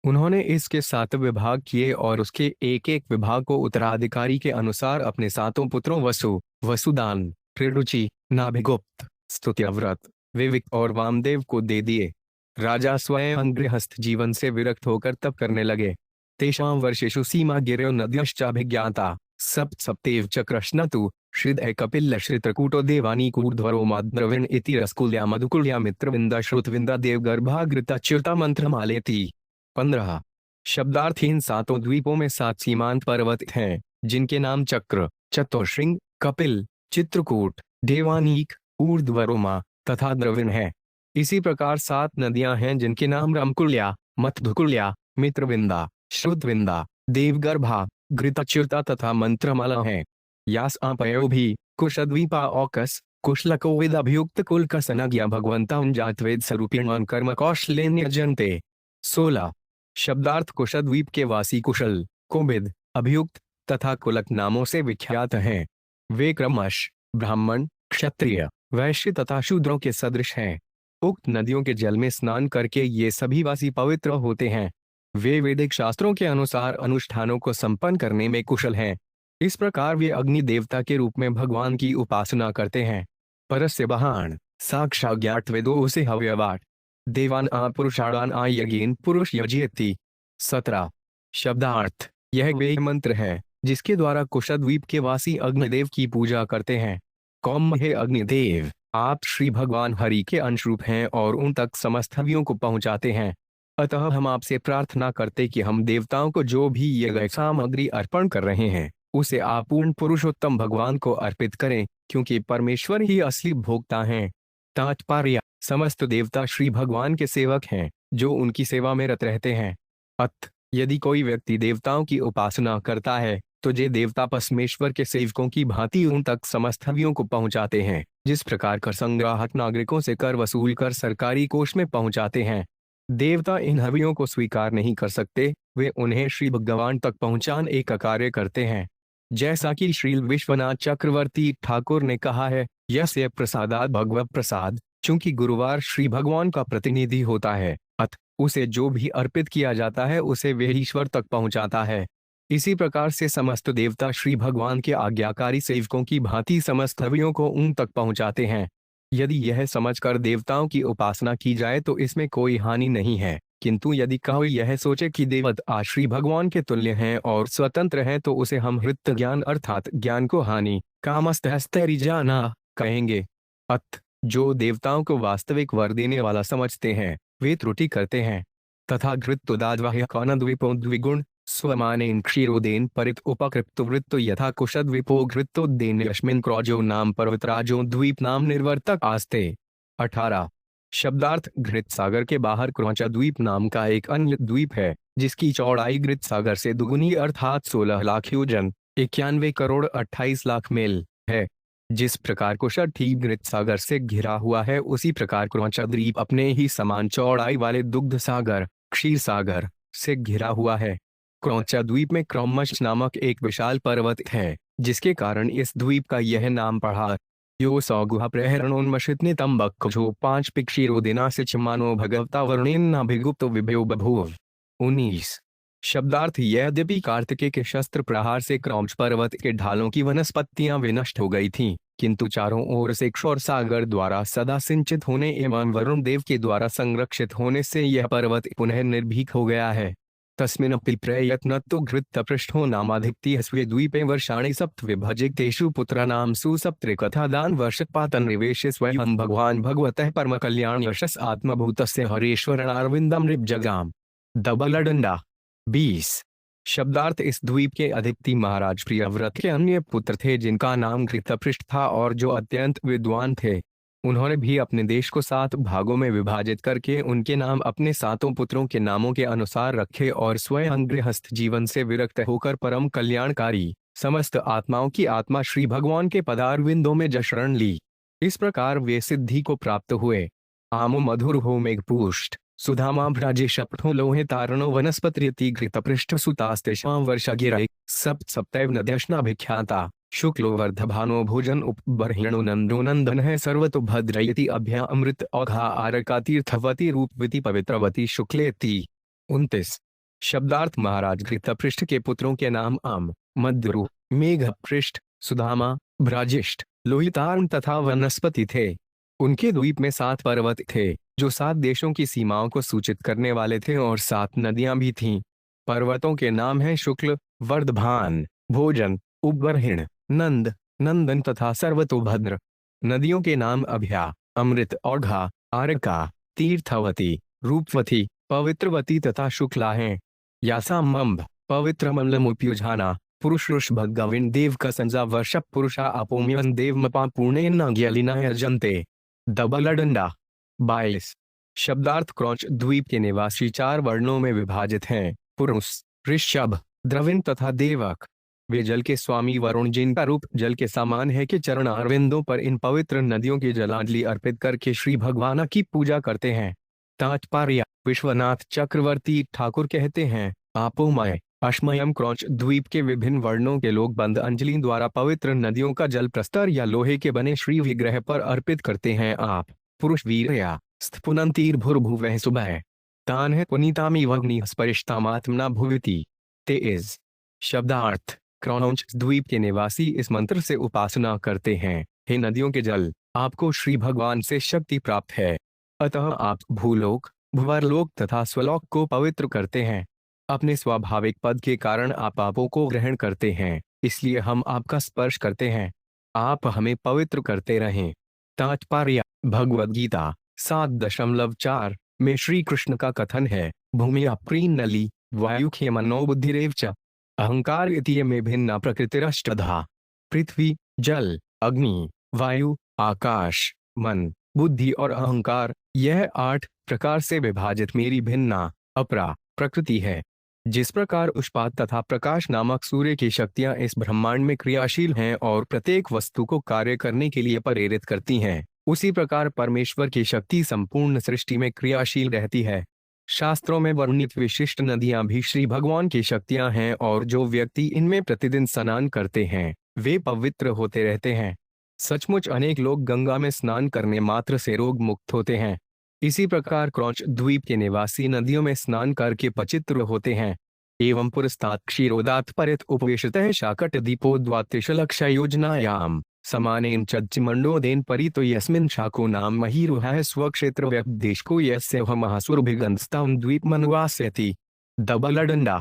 उन्होंने इसके 7 विभाग किए और उसके एक एक विभाग को उत्तराधिकारी के अनुसार अपने 7 पुत्रों वसु, वसुदान, त्रिरुचि, नाभिगुप्त, स्तुत्यव्रत, विविक और वामदेव को दे दिए। राजा स्वयं गृहस्थ जीवन से विरक्त होकर तप करने लगे। तेषां वर्षेषु सीमा गिरयो नद्यश्चाभिज्ञाता सप्त सप्तेव च कृष्णतु श्रिदय कपिल श्रित्रकूटो देवानी कूर्ध्वरो माद्रविण इति रसकुल्या मधुकुल्या मित्रविंदा श्रुतविंदा देवगर्भागृता च्युता मंत्रमालेति। 15 शब्दार्थ इन 7 द्वीपों में 7 सीमांत पर्वत हैं, जिनके नाम चक्र, चतुश्रृंग, कपिल, चित्रकूट, देवानीक, ऊर्ध्वरोमा तथा द्रविण है। इसी प्रकार 7 नदियां हैं, जिनके नाम रामकुल्या, मधुकुल्या, मित्रविंदा, श्रुतविंदा, देवगर्भा, घृतच्युता तथा मंत्रमाला हैं। यास आपयो भी कुशद्वीपा औकस कुशलकोविद अभियुक्त कुल का सनज्ञा भगवंता जातवेद स्वरूपिण कर्म कौशलेन्य जनते। 16 शब्दार्थ कुशद्वीप के वासी कुशल, कोविद, अभियुक्त तथा कुलक नामों से विख्यात हैं। वे क्रमश ब्राह्मण, क्षत्रिय, वैश्य तथा शूद्रों के सदृश हैं। उक्त नदियों के जल में स्नान करके ये सभी वासी पवित्र होते हैं। वे वैदिक शास्त्रों के अनुसार अनुष्ठानों को संपन्न करने में कुशल हैं। इस प्रकार वे अग्नि देवता के रूप में भगवान की उपासना करते हैं। परस्य बहान साक्षाज्ञात वेदो से हव्यवाट देवान आ पुरुषाणान आ यज्ञेन पुरुष यजयति। 17 शब्दार्थ यह वे मंत्र है जिसके द्वारा कुशद्वीप के वासी अग्निदेव की पूजा करते हैं। कौम हे अग्निदेव, आप श्री भगवान हरि के अंशरूप हैं और उन तक समस्त हवियों को पहुंचाते हैं। अतः हम आपसे प्रार्थना करते कि हम देवताओं को जो भी यज्ञ सामग्री अर्पण कर रहे हैं उसे आप पूर्ण पुरुषोत्तम भगवान को अर्पित करें, क्योंकि परमेश्वर ही असली भोक्ता हैं। तात्पर्य, समस्त देवता श्री भगवान के सेवक हैं जो उनकी सेवा में रत रहते हैं। अत यदि कोई व्यक्ति देवताओं की उपासना करता है तो जे देवता परमेश्वर के सेवकों की भांति उन तक समस्त हवियों को पहुंचाते हैं। जिस प्रकार कर संग्राहक नागरिकों से कर वसूल कर सरकारी कोष में पहुंचाते हैं, देवता इन हवियों को स्वीकार नहीं कर सकते, वे उन्हें श्री भगवान तक पहुंचाने का कार्य करते हैं। जैसा कि श्री विश्वनाथ चक्रवर्ती ठाकुर ने कहा है, यस्य प्रसादात् भगवत प्रसाद, चूंकि गुरुवार श्री भगवान का प्रतिनिधि होता है, अत उसे जो भी अर्पित किया जाता है उसे वे ईश्वर तक पहुंचाता है। इसी प्रकार से समस्त देवता श्री भगवान के आज्ञाकारी सेवकों की भांति समस्त हवियों को उन तक पहुंचाते हैं। यदि यह समझकर देवताओं की उपासना की जाए तो इसमें कोई हानि नहीं है, किंतु यदि कोई यह सोचे कि देवता श्री भगवान के तुल्य हैं और स्वतंत्र हैं तो उसे हम हृत ज्ञान अर्थात ज्ञान को हानि कामस्तैरिजाना कहेंगे। अत जो देवताओं को वास्तविक वर देने वाला समझते हैं वे त्रुटि करते हैं। तथा घृतोदाज्वाह्य कौनद्विपो द्विगुण स्वमानेन क्षीरोदेन परित उपकृप्तो वृत्तो यथा कुशद्विपो घृतोदेन यस्मिन् क्रौजो नाम पर्वतराजो द्वीप नाम निर्वर्तक आस्ते। 18 शब्दार्थ घृत सागर के बाहर क्रौचा द्वीप नाम का एक अन्य द्वीप है जिसकी चौड़ाई घृत सागर से दुगुनी अर्थात 16 लाख योजन 91 करोड़ 28 लाख मील है। जिस प्रकार कुशठी घृत सागर से घिरा हुआ है उसी प्रकार क्रौचा द्वीप अपने ही समान चौड़ाई वाले दुग्ध सागर क्षीर सागर से घिरा हुआ है। क्रौचा द्वीप में क्रौमश नामक एक विशाल पर्वत है जिसके कारण इस द्वीप का यह नाम पड़ा। यो सौगुहा प्रहरणोन्मशित नितंबक जो 5 पिक्षीरोदिना से चिमानो भगवता वर्णेन्नाभिगुप्तो विभयो बभूव। 19 शब्दार्थ यद्यपि कार्तिकेय के शस्त्र प्रहार से क्रौच पर्वत के ढालों की वनस्पतियां विनष्ट हो गई थीं, किंतु चारों ओर से क्षौर सागर द्वारा सदा सिंचित होने एवं वरुण देव के द्वारा संरक्षित होने से यह पर्वत पुनः निर्भीक हो गया है। तस्मिन्नपि प्रयत्नतो घृतपृष्ठो नामाधिक्तिः द्वीपे वर्षाणि सप्तविभजितेषु पुत्राणां सुसप्तृकथादान वर्षपातन्निवेशे स्वयं भगवान भगवतः परमकल्याण यशस् आत्मभूतस्य हरेश्वरणारविन्दमृजगाम। दबलडंडा 20। शब्दार्थ इस द्वीप के अधिपति महाराज प्रियव्रत के अन्य पुत्र थे जिनका नाम घृतपृष्ठ था और जो अत्यंत विद्वान थे। उन्होंने भी अपने देश को 7 भागों में विभाजित करके उनके नाम अपने 7 पुत्रों के नामों के अनुसार रखे और स्वयं गृहस्थ जीवन से विरक्त होकर परम कल्याणकारी समस्त आत्माओं की आत्मा श्री भगवान के पदारविंदों में शरण ली। इस प्रकार वे सिद्धि को प्राप्त हुए। आमो मधुर हो मेघपुष्ट सुधामा भ्राजे शपथो लोहे तारणो वनस्पति घृतपृष्ठ सुतास्तेषां वर्षा गिरे सप्त सप्तैव नद्यश्नाभिख्याता शुक्लो वर्धभानो भोजन उपबर्हिणो नंदो नंदन है सर्वतो भद्रयति अभ्या अमृत औघा आरका तीर्थवती रूपवती पवित्रवती शुक्लेति। 29। शब्दार्थ महाराज घृतपृष्ठ के पुत्रों के नाम आम, मद्रु, मेघपृष्ठ, सुधामा, भ्राजिष्ठ, लोहितार्ण तथा वनस्पति थे। उनके द्वीप में 7 पर्वत थे जो 7 देशों की सीमाओं को सूचित करने वाले थे और 7 नदियां भी थीं। पर्वतों के नाम हैं शुक्ल, वर्धभान, भोजन, उपबर्हिण, नंद, नंदन तथा सर्वतोभद्र। नदियों के नाम अभ्या, अमृत, औघा, आरका, तीर्थवती, रूपवती, पवित्रवती तथा शुक्ला हैं। यासामंभ, पवित्र मल्लमुप्युजाना, पुरुष ऋषभगविन देव का संजा वर्ष पुरुषा अपोम्यन देव मपा पुणे न ज्ञलिना यजन्ते। दबलडंडा 22। शब्दार्थ क्रौच द्वीप के निवासी 4 वर्णों में विभाजित हैं, पुरुष, ऋषभ, द्रविण तथा देवक। वे जल के स्वामी वरुण जिनका रूप जल के समान है के चरण अरविंदों पर इन पवित्र नदियों की जलांजलि अर्पित करके श्री भगवान की पूजा करते हैं। तात्पर्य विश्वनाथ चक्रवर्ती ठाकुर कहते हैं, आपोमय अश्मयम क्रौच द्वीप के विभिन्न वर्णों के लोग बंद अंजलि द्वारा पवित्र नदियों का जल प्रस्तर या लोहे के बने श्री विग्रह पर अर्पित करते हैं। आप पुरुष वीरया स्थपुनंतीर्भुर्भुवः सुबह तान है पुनीतामी वग्नि स्परिष्टामात्मना भुवति। 23। शब्दार्थ क्रौच द्वीप के निवासी इस मंत्र से उपासना करते हैं, हे नदियों के जल, आपको श्री भगवान से शक्ति प्राप्त है, अतः आप भूलोक, भुवरलोक तथा स्वलोक को पवित्र करते हैं। अपने स्वाभाविक पद के कारण आप पापों को ग्रहण करते हैं, इसलिए हम आपका स्पर्श करते हैं। आप हमें पवित्र करते रहें। तात्पर्य भगवद गीता 7.4 में श्री कृष्ण का कथन है, भूमि अप्रीन नली वायु खेमनो बुद्धिरेव च अहंकार इति में भिन्ना प्रकृतिरष्टधा। पृथ्वी, जल, अग्नि, वायु, आकाश, मन, बुद्धि और अहंकार, यह 8 प्रकार से विभाजित मेरी भिन्ना अपरा प्रकृति है। जिस प्रकार उष्पात तथा प्रकाश नामक सूर्य की शक्तियां इस ब्रह्मांड में क्रियाशील हैं और प्रत्येक वस्तु को कार्य करने के लिए प्रेरित करती हैं, उसी प्रकार परमेश्वर की शक्ति संपूर्ण सृष्टि में क्रियाशील रहती है। शास्त्रों में वर्णित विशिष्ट नदियां भी श्री भगवान की शक्तियां हैं और जो व्यक्ति इनमें प्रतिदिन स्नान करते हैं वे पवित्र होते रहते हैं। सचमुच अनेक लोग गंगा में स्नान करने मात्र से रोग मुक्त होते हैं। इसी प्रकार क्रौच द्वीप के निवासी नदियों में स्नान करके पवित्र होते हैं। एवं पुरस्तात् क्षीरोदात् परित उपवेशतः शाकट दीपोद्वातिशलक्ष्य योजनायाम समानेन चज्जिमंडोदेन परितो यस्मिन् शाको नाम महीरुहः स्वक्षेत्र व्यपदेशको यस्य वह महासुरभिगंस्तां द्वीप मनुवास्यति। दबलडंडा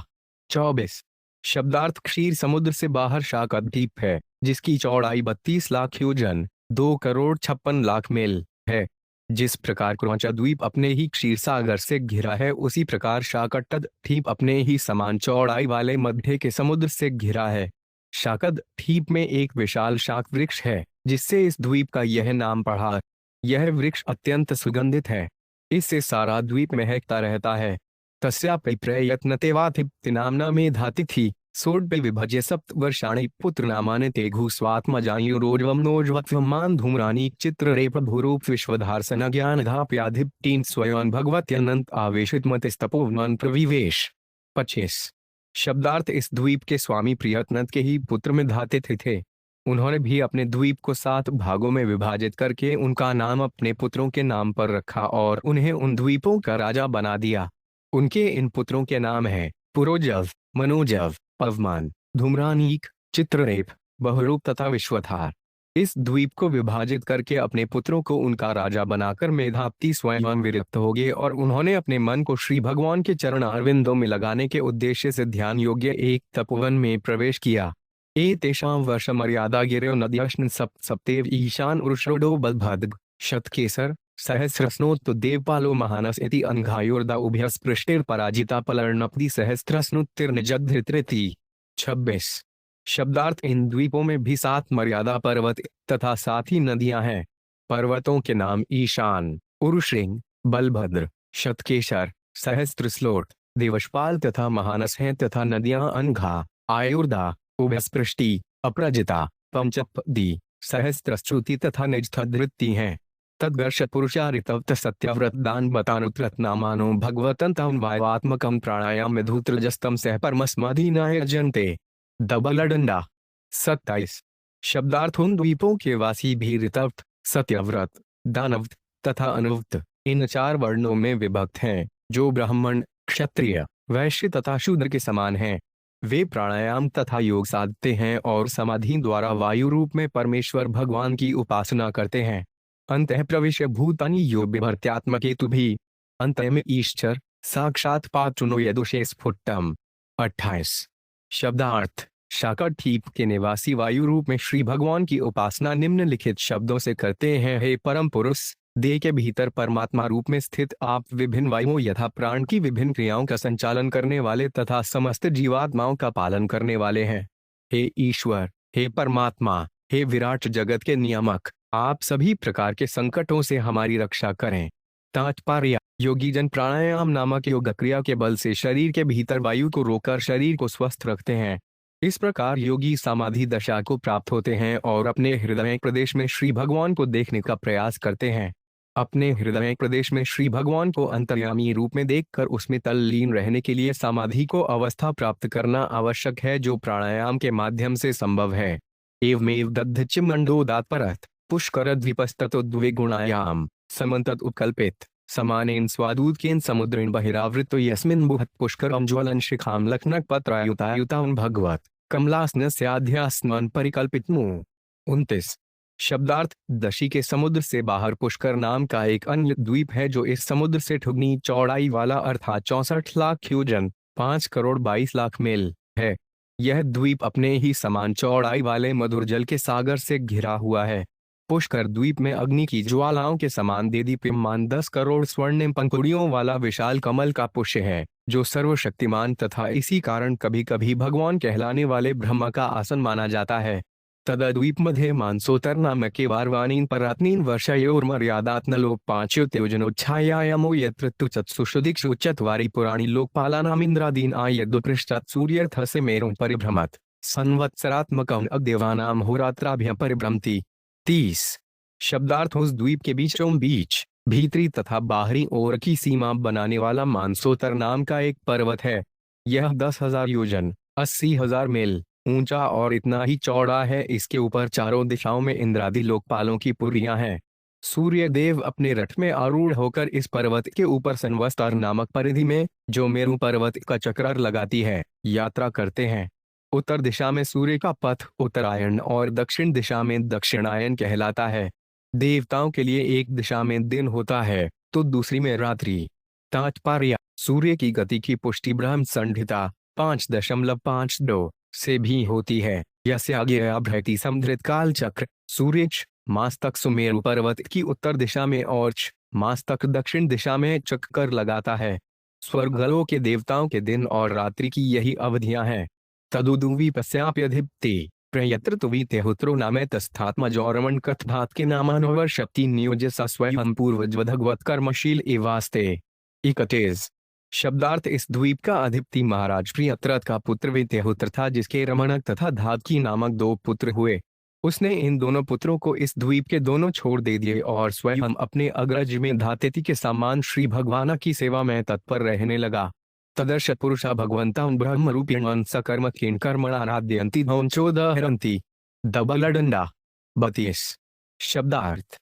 24। शब्दार्थ क्षीर समुद्र से बाहर शाकत द्वीप है जिसकी चौड़ाई 32 लाख योजन 2,56,00,000 मील है। जिस प्रकार क्रौच द्वीप अपने ही क्षीर सागर से घिरा है, उसी प्रकार शाकट द्वीप अपने ही समान चौड़ाई वाले मध्य के समुद्र से घिरा है। शाकद द्वीप में एक विशाल शाक वृक्ष है जिससे इस द्वीप का यह नाम पड़ा। यह वृक्ष अत्यंत सुगंधित है, इससे सारा द्वीप महकता रहता है। तस्यापि प्रयत्नतेवातिप्ति नाम्ना मेधातिथि सोड्पे विभज्य सप्तवर्षाणि पुत्र नामानि तेघु स्वात्मजायुरोज्वम नोज्वत्वमान धूम्रानी चित्ररेप भूरूप विश्वधारसन ज्ञानधाप्याधिप्टीन स्वयं भगवत्यनंत आवेशित मतिस्तपोवन प्रविवेश। 25। शब्दार्थ इस द्वीप के स्वामी प्रियतनंद के ही पुत्र मेधातिथि थे। उन्होंने भी अपने द्वीप को 7 भागों में विभाजित करके उनका नाम अपने पुत्रों के नाम पर रखा और उन्हें उन द्वीपों का राजा बना दिया। उनके इन पुत्रों के नाम हैं पुरोजव, मनोजव, पवमान, धूम्रानीक, चित्ररेप, बहुरूप तथा विश्वधार। इस द्वीप को विभाजित करके अपने पुत्रों को उनका राजा बनाकर मेधातिथि स्वयं विरक्त हो गए और उन्होंने अपने मन को श्री भगवान के चरण अरविंदों में लगाने के उद्देश्य से ध्यान योग्य एक तपोवन में प्रवेश किया। एतेषां वर्ष मर्यादा गिरो नद्यश्न सप्तेव ईशान उरुषोडो बलभद्र शतकेसर सहस्रस्नोत्तु देवपालो महानस इति अनघायोर्दा उभयस्पृष्टिर पराजिता पलर्णपति सहस्त्रस्नुत्तिर्निजद्धृतृति। 26 शब्दार्थ इन द्वीपों में भी 7 मर्यादा पर्वत तथा 7 ही नदियां हैं। पर्वतों के नाम ईशान, उरुश्रिंग, बलभद्र, शतकेशर, सहस्त्रस्लोट, देवशपाल तथा महानस हैं तथा नदियां अनघा, आयुर्दा, उभयस्पृष्टि, अपराजिता, पंचपदी, सहस्त्रश्रुति तथा निजद्धृति हैं। तद्वर्ष पुरुषारितवत सत्यव्रत दान बतानुत्रत्नामानो भगवतं तम वायवात्मकं प्राणायाम विधुत्रजस्तम सह परमस्मदीनाय जन्ते। दबलडंडा। 27 शब्दार्थ उन द्वीपों के वासी भी ऋतव्त, सत्यव्रत, दानव्त तथा अनुव्त इन 4 वर्णों में विभक्त हैं, जो ब्राह्मण, क्षत्रिय, वैश्य तथा शूद्र के समान हैं। वे प्राणायाम तथा योग साधते हैं और समाधि द्वारा वायु रूप में परमेश्वर भगवान की उपासना करते हैं। अंतः प्रविश्य भूतानि यो बिभर्त्यात्मकेतु भी अंत में ईश्वर साक्षात पाचुनो यदुषे स्फुटम। 28 शब्दार्थ शाकटद्वीप के निवासी वायु रूप में श्री भगवान की उपासना निम्नलिखित शब्दों से करते हैं। हे परम पुरुष, देह के भीतर परमात्मा रूप में स्थित आप विभिन्न वायुओं यथा प्राण की विभिन्न क्रियाओं का संचालन करने वाले तथा समस्त जीवात्माओं का पालन करने वाले हैं। हे ईश्वर, हे परमात्मा, हे विराट जगत के नियामक, आप सभी प्रकार के संकटों से हमारी रक्षा करें। तात्पर्य: योगी जन प्राणायाम नामक योग क्रिया के बल से शरीर के भीतर वायु को रोककर शरीर को स्वस्थ रखते हैं। इस प्रकार योगी समाधि दशा को प्राप्त होते हैं और अपने हृदय प्रदेश में श्री भगवान को देखने का प्रयास करते हैं। अपने हृदय प्रदेश में श्री भगवान को अंतर्यामी रूप में देखकर उसमें तल्लीन रहने के लिए समाधि को अवस्था प्राप्त करना आवश्यक है, जो प्राणायाम के माध्यम से संभव है। एवमेव दद्धचिमंडोदात परत पुष्करद्वीपस्ततो द्विगुणायाम समन्तत उपकल्पित समानेन स्वादूदकेन समुद्रेण बहिरावृतो यस्मिन् बुहत् पुष्करं ज्वलन शिखां लक्नक पत्रायुतायुतां भगवत कमलास्नस्याध्यास्मन् परिकल्पितमु। 29 शब्दार्थ दशी के समुद्र से बाहर पुष्कर नाम का एक अन्य द्वीप है, जो इस समुद्र से ठुगनी चौड़ाई वाला अर्थात 64 लाख योजन 5 करोड़ 22 लाख मील है। यह द्वीप अपने ही समान चौड़ाई वाले मधुर जल के सागर से घिरा हुआ है। पुष्कर द्वीप में अग्नि की ज्वालाओं के समान देदीप्यमान 10 करोड़ स्वर्णिम पंखुड़ियों वाला विशाल कमल का पुष्प है, जो सर्वशक्तिमान तथा इसी कारण कभी कभी भगवान कहलाने वाले ब्रह्मा का आसन माना जाता है। तद्वीप मध्ये मानसोतर नामके वार्वाणीन परात्नीन वर्षयोर्मर्यादात्नलोक 5 योजनोच्छायामो यत्र तु चत्सुषुदिक्षु चत्वारि पुराणी लोकपालानामिन्द्रादीन आयद्दुपृष्ठात् सूर्यर्थस्य मेरुं परिभ्रमत् संवत्सरात्मकं अग्देवानां होरात्राभ्यं परिभ्रमति। 30 शब्दार्थ उस द्वीप के बीचों बीच भीतरी तथा बाहरी ओर की सीमा बनाने वाला मानसोतर नाम का एक पर्वत है। यह 10,000 योजन 80,000 मील ऊंचा और इतना ही चौड़ा है। इसके ऊपर चारों दिशाओं में इंद्रादि लोकपालों की पुरियां हैं। सूर्य देव अपने रथ में आरूढ़ होकर इस पर्वत के ऊपर संवत्सर नामक परिधि में, जो मेरु पर्वत का चक्कर लगाती है, यात्रा करते हैं। उत्तर दिशा में सूर्य का पथ उत्तरायण और दक्षिण दिशा में दक्षिणायन कहलाता है। देवताओं के लिए एक दिशा में दिन होता है तो दूसरी में रात्रि। तात्पर्य: सूर्य की गति की पुष्टि ब्रह्म संहिता 5.52 से भी होती है। यस्याज्ञया समधृत काल चक्र सूर्यच मास तक सुमेरु पर्वत की उत्तर दिशा में और मास तक दक्षिण दिशा में चक्कर लगाता है। स्वर्गलोक के देवताओं के दिन और रात्रि की यही अवधियां हैं। तदुदुवीपस्याप्यधिपति प्रयत्र तुवीतेहुत्रो नामे तस्थात्मजौरमण कथभात के नामानोवर शक्ति नियोज्य स स्वयं पूर्वजवधगवत कर्मशील एवास्ते। 31 शब्दार्थ इस द्वीप का अधिपति महाराज प्रियत्रथ का पुत्र वितेहुत्र था, जिसके रमणक तथा धातकी नामक 2 पुत्र हुए। उसने इन दोनों पुत्रों को इस द्वीप के दोनों छोर दे दिए और स्वयं अपने अग्रज में धातेति के समान श्री भगवान की सेवा में तत्पर रहने लगा। तदर्श पुरुषा भगवंता ब्रह्म रूपेण सकर्म किं कर्मणाराध्यन्ति धौंचोदहरन्ति। दबलडंडा। 32 शब्दार्थ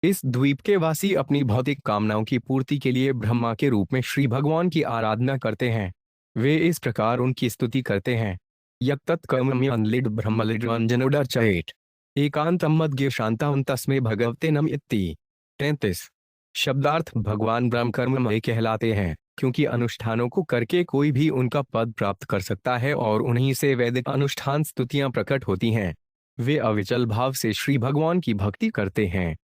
इस द्वीप के वासी अपनी भौतिक कामनाओं की पूर्ति के लिए ब्रह्मा के रूप में श्री भगवान की आराधना करते हैं। वे इस प्रकार उनकी स्तुति करते हैं: यत्तत् कर्मम्यन्लिड ब्रह्मलिड अंजनोदर्चयेत् एकांतम मद्य शांतां तस्मै भगवते नम इति। 33। शब्दार्थ भगवान ब्रह्म कर्ममय कहलाते हैं क्योंकि अनुष्ठानों को करके कोई भी उनका पद प्राप्त कर सकता है और उन्हीं से वैदिक अनुष्ठान स्तुतियां प्रकट होती हैं। वे अविचल भाव से श्री भगवान की भक्ति करते हैं,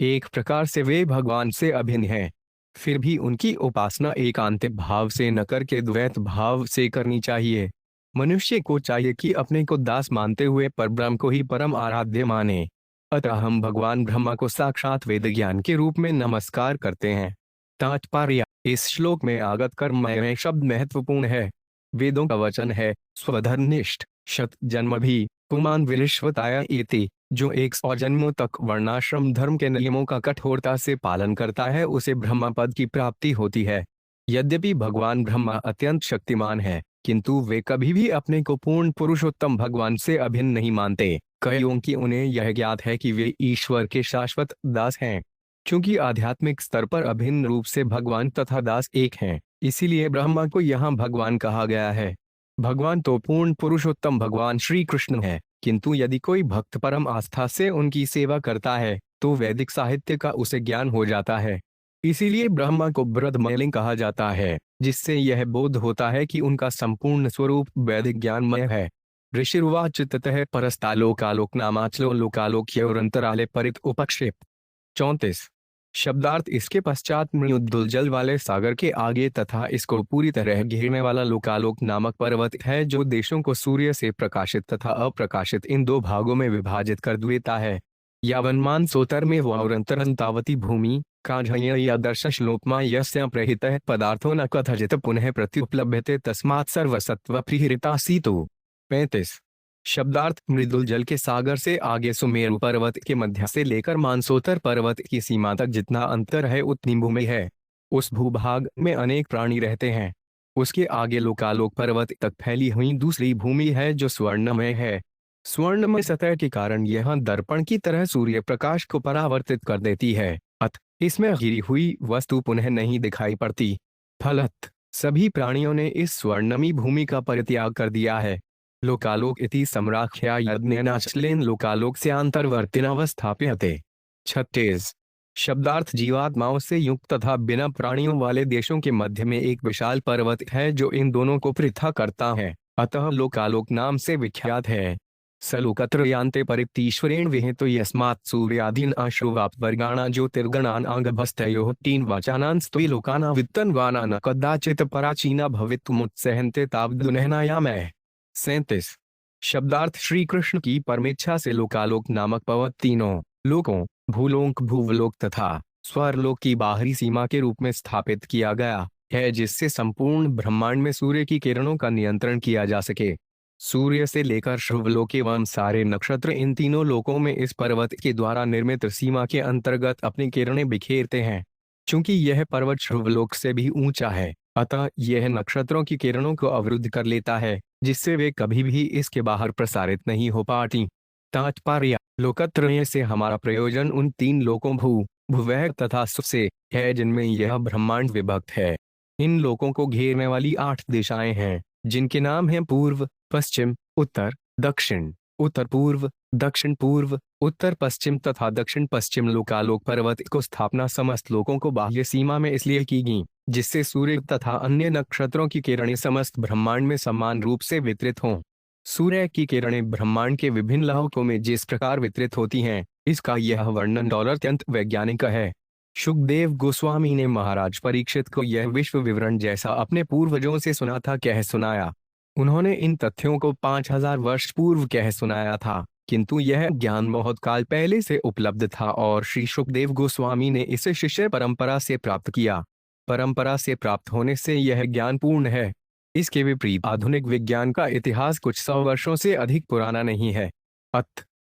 एक प्रकार से वे भगवान से अभिन्न हैं। फिर भी उनकी उपासना एकांतिक भाव से न करके द्वैत भाव से करनी चाहिए। मनुष्य को चाहिए कि अपने को दास मानते हुए परब्रह्म को ही परम आराध्य माने। अतः हम भगवान ब्रह्मा को साक्षात वेद ज्ञान के रूप में नमस्कार करते हैं। तात्पर्य: इस श्लोक में आगत कर्ममय शब्द महत्वपूर्ण है। वेदों का वचन है स्वधर्मनिष्ठ शत जन्म भी पुमान विश्वताय इति। जो 100 जन्मों तक वर्णाश्रम धर्म के नियमों का कठोरता से पालन करता है उसे ब्रह्मा पद की प्राप्ति होती है। यद्यपि भगवान ब्रह्मा अत्यंत शक्तिमान है किंतु वे कभी भी अपने को पूर्ण पुरुषोत्तम भगवान से अभिन्न नहीं मानते, क्योंकि उन्हें यह ज्ञात है कि वे ईश्वर के शाश्वत दास हैं। क्योंकि आध्यात्मिक स्तर पर अभिन्न रूप से भगवान तथा दास एक हैं, इसीलिए ब्रह्मा को यहाँ भगवान कहा गया है। भगवान तो पूर्ण पुरुषोत्तम भगवान श्री कृष्ण है, किंतु यदि कोई भक्त परम आस्था से उनकी सेवा करता है तो वैदिक साहित्य का उसे ज्ञान हो जाता है। इसीलिए ब्रह्मा को ब्रह्मलिंग कहा जाता है, जिससे यह बोध होता है कि उनका संपूर्ण स्वरूप वैदिक ज्ञानमय है। ऋषिर्वाच ततः परस्तालोकालोक नामाचलो लोकालोक्योरंतराले परित उपक्षेप। 34। शब्दार्थ इसके पश्चात मृदुल वाले सागर के आगे तथा इसको पूरी तरह घेरने वाला लोकालोक नामक पर्वत है, जो देशों को सूर्य से प्रकाशित तथा अप्रकाशित इन दो भागों में विभाजित कर देता है। यावन्मान सोतर में वौरंतरंतावती भूमि काझय या दर्शन श्लोकमा यस्य प्रहितः पदार्थो न कथजित पुनः प्रत्युपलभ्यते तस्मात् सर्वसत्व प्रीहृतासीतो। 35। शब्दार्थ मृदुल जल के सागर से आगे सुमेरु पर्वत के मध्य से लेकर मानसोतर पर्वत की सीमा तक जितना अंतर है उतनी भूमि है। उस भूभाग में अनेक प्राणी रहते हैं। उसके आगे लोकालोक पर्वत तक फैली हुई दूसरी भूमि है जो स्वर्णमय है। स्वर्णमय सतह के कारण यह दर्पण की तरह सूर्य प्रकाश को परावर्तित कर देती है, इसमें गिरी हुई वस्तु पुनः नहीं दिखाई पड़ती। फलत सभी प्राणियों ने इस स्वर्णमयी भूमि का परित्याग कर दिया है। लोकालोक इति सम्राख्या यज्ञनाचलेन लोकालोक से अंतर्वर्तिनावस्थाप्यते। 36। शब्दार्थ जीवात्माओं से युक्त तथा बिना प्राणियों वाले देशों के मध्य में एक विशाल पर्वत है जो इन दोनों को पृथक करता है, अतः लोकालोक नाम से विख्यात है। सलोकत्र यान्ते परितीश्वरेण विहितो यस्मात् सूर्यादीन अश्रुवाप्त वर्गाणा ज्योतिर्गणान आंगभस्तयोः 3 वाचानां स्त्वी लोकाना वित्तन्वाना न कदाचित पराचीना भवितुमुत्सहन्ते तावदुनहनायामः। 37। शब्दार्थ श्री कृष्ण की परमेच्छा से लोकालोक नामक पर्वत तीनों लोकों भूलोक भूवलोक तथा स्वरलोक की बाहरी सीमा के रूप में स्थापित किया गया है, जिससे संपूर्ण ब्रह्मांड में सूर्य की किरणों का नियंत्रण किया जा सके। सूर्य से लेकर श्रुवलोक एवं सारे नक्षत्र इन तीनों लोकों में इस पर्वत के द्वारा निर्मित सीमा के अंतर्गत अपनी किरणें बिखेरते हैं। चूंकि यह पर्वत श्रुवलोक से भी ऊंचा है, अतः यह नक्षत्रों की किरणों को अवरुद्ध कर लेता है, जिससे वे कभी भी इसके बाहर प्रसारित नहीं हो पाती। तात्पर्य: लोकत्रय से हमारा प्रयोजन उन 3 लोकों भू भुवः तथा सु से है जिनमें यह ब्रह्मांड विभक्त है। इन लोकों को घेरने वाली 8 दिशाएं हैं, जिनके नाम हैं पूर्व, पश्चिम, उत्तर, दक्षिण, उत्तर पूर्व, दक्षिण पूर्व, उत्तर पश्चिम तथा दक्षिण पश्चिम। लोकालोक पर्वत को स्थापना समस्त लोकों को बाह्य सीमा में इसलिए की गई जिससे सूर्य तथा अन्य नक्षत्रों की किरणें समस्त ब्रह्मांड में समान रूप से वितरित हों। सूर्य की किरणें ब्रह्मांड के विभिन्न लहकों में जिस प्रकार वितरित होती हैं, इसका यह वर्णन अत्यंत वैज्ञानिक है। शुकदेव गोस्वामी ने महाराज परीक्षित को यह विश्व विवरण जैसा अपने पूर्वजों से सुना था कह सुनाया। उन्होंने इन तथ्यों को 5000 वर्ष पूर्व कह सुनाया था, किंतु यह ज्ञान बहुत काल पहले से उपलब्ध था और श्री शुकदेव गोस्वामी ने इसे शिष्य परंपरा से प्राप्त किया। परंपरा से प्राप्त होने से यह ज्ञान पूर्ण है। इसके विपरीत आधुनिक विज्ञान का इतिहास कुछ 100 वर्षों से अधिक पुराना नहीं है।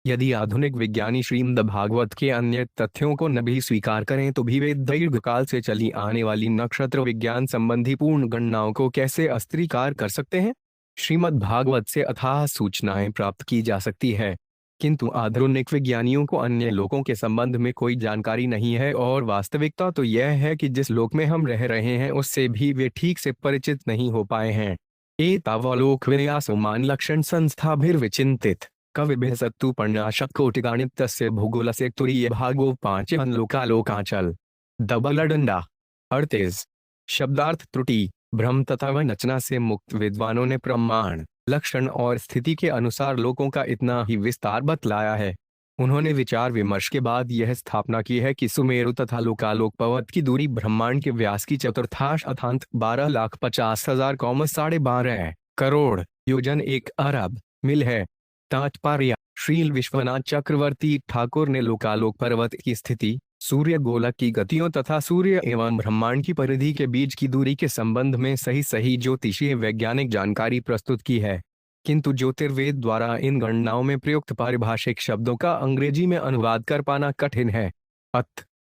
यदि आधुनिक विज्ञानी श्रीमद् भागवत के अन्य तथ्यों को न भी स्वीकार करें तो भी वे दीर्घकाल से चली आने वाली नक्षत्र विज्ञान संबंधी पूर्ण गणनाओं को कैसे अस्वीकार कर सकते हैं? श्रीमद् भागवत से अथाह सूचनाएं प्राप्त की जा सकती है, किंतु आधुनिक विज्ञानियों को अन्य लोकों के संबंध में कोई जानकारी नहीं है और वास्तविकता तो यह है कि जिस लोक में हम रह रहे हैं उससे भी वे ठीक से परिचित नहीं हो पाए हैं। एतावलोक विन्यासो मान लक्षण संस्थाभिर्विचिंतित कविभिः सत्तु पर्णाशः कोटिकाणित्यस्य भूगोलस्य तुरीय भागो पांच लोकालोकांचल। डबल डंडा। 38। शब्दार्थ त्रुटि, भ्रम तथा वंचना से मुक्त विद्वानों ने प्रमाण, लक्षण और स्थिति के अनुसार लोकों का इतना ही विस्तार बतलाया है। उन्होंने विचार विमर्श के बाद यह स्थापना की है कि सुमेरु तथा लोकालोक पर्वत की दूरी ब्रह्मांड के व्यास की चतुर्थांश अर्थात 12,50,000 12 करोड़ योजन 1 अरब मील है। तात्पर्य, श्री विश्वनाथ चक्रवर्ती ठाकुर ने लोकालोक पर्वत की स्थिति, सूर्य गोलक की गतियों तथा सूर्य एवं ब्रह्मांड की परिधि के बीच की दूरी के संबंध में सही ज्योतिषीय वैज्ञानिक जानकारी प्रस्तुत की है, किंतु ज्योतिर्वेद द्वारा इन गणनाओं में प्रयुक्त पारिभाषिक शब्दों का अंग्रेजी में अनुवाद कर पाना कठिन है।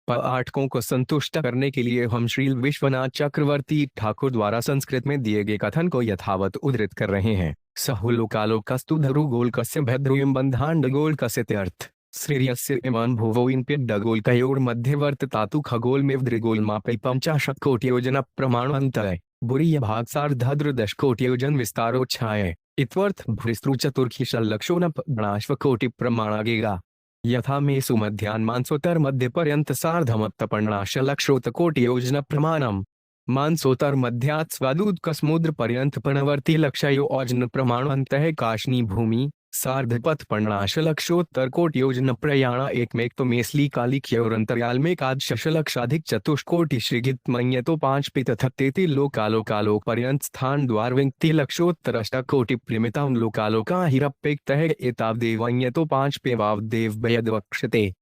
पाठकों को संतुष्ट करने के लिए हम श्री विश्वनाथ चक्रवर्ती ठाकुर द्वारा संस्कृत में दिए गए कथन को यथावत उद्धृत कर रहे हैं। सहुलोकालोकस्तु धरुगोलकस्य भद्रुयं बन्धाण्डगोलकस्य त्यर्थ श्रेयस्य इमान् भुवो इन्पिड्डगोलकयोर् मध्यवर्तितातु खगोलमेवदृगोलमापै 50 कोटियोजन प्रमाणान्तरे बुरीय भाग सार्धद्वादश कोटियोजन विस्तारोच्छाये इत्वर्थ भृस्तृ चतुर्खी षल्लक्षोनपणाश्व कोटि प्रमाणागेगा। यथा मे सुमध्यान् मानसोत्तर मध्य पर्यंत सार्धमत्तपणाश लक्षोत कोटियोजन प्रमाणम। मानसोत्तर मध्यात् स्वादुत्क समुद्र पर्यंत पणवर्ती लक्षयो ओजन प्रमाणान्तः काशनी भूमि सार्धपथ पणाश लक्षोत्तर कोटियोजन प्रयाणा एकमेक तो मेसली कालिख्योरंतराल में कादशलक्षाधिक चतुष्कोटि श्रीगित मय्यतो 5 तथा 33 लोकालोकालोक पर्यंत स्थान द्वार विंक्ति लक्षोत्तर अष्टकोटि प्रेमितां लोकालोका हिरपेक्तः एतावदेवय्यतो 5 पेवावदेव भयद्वक्षते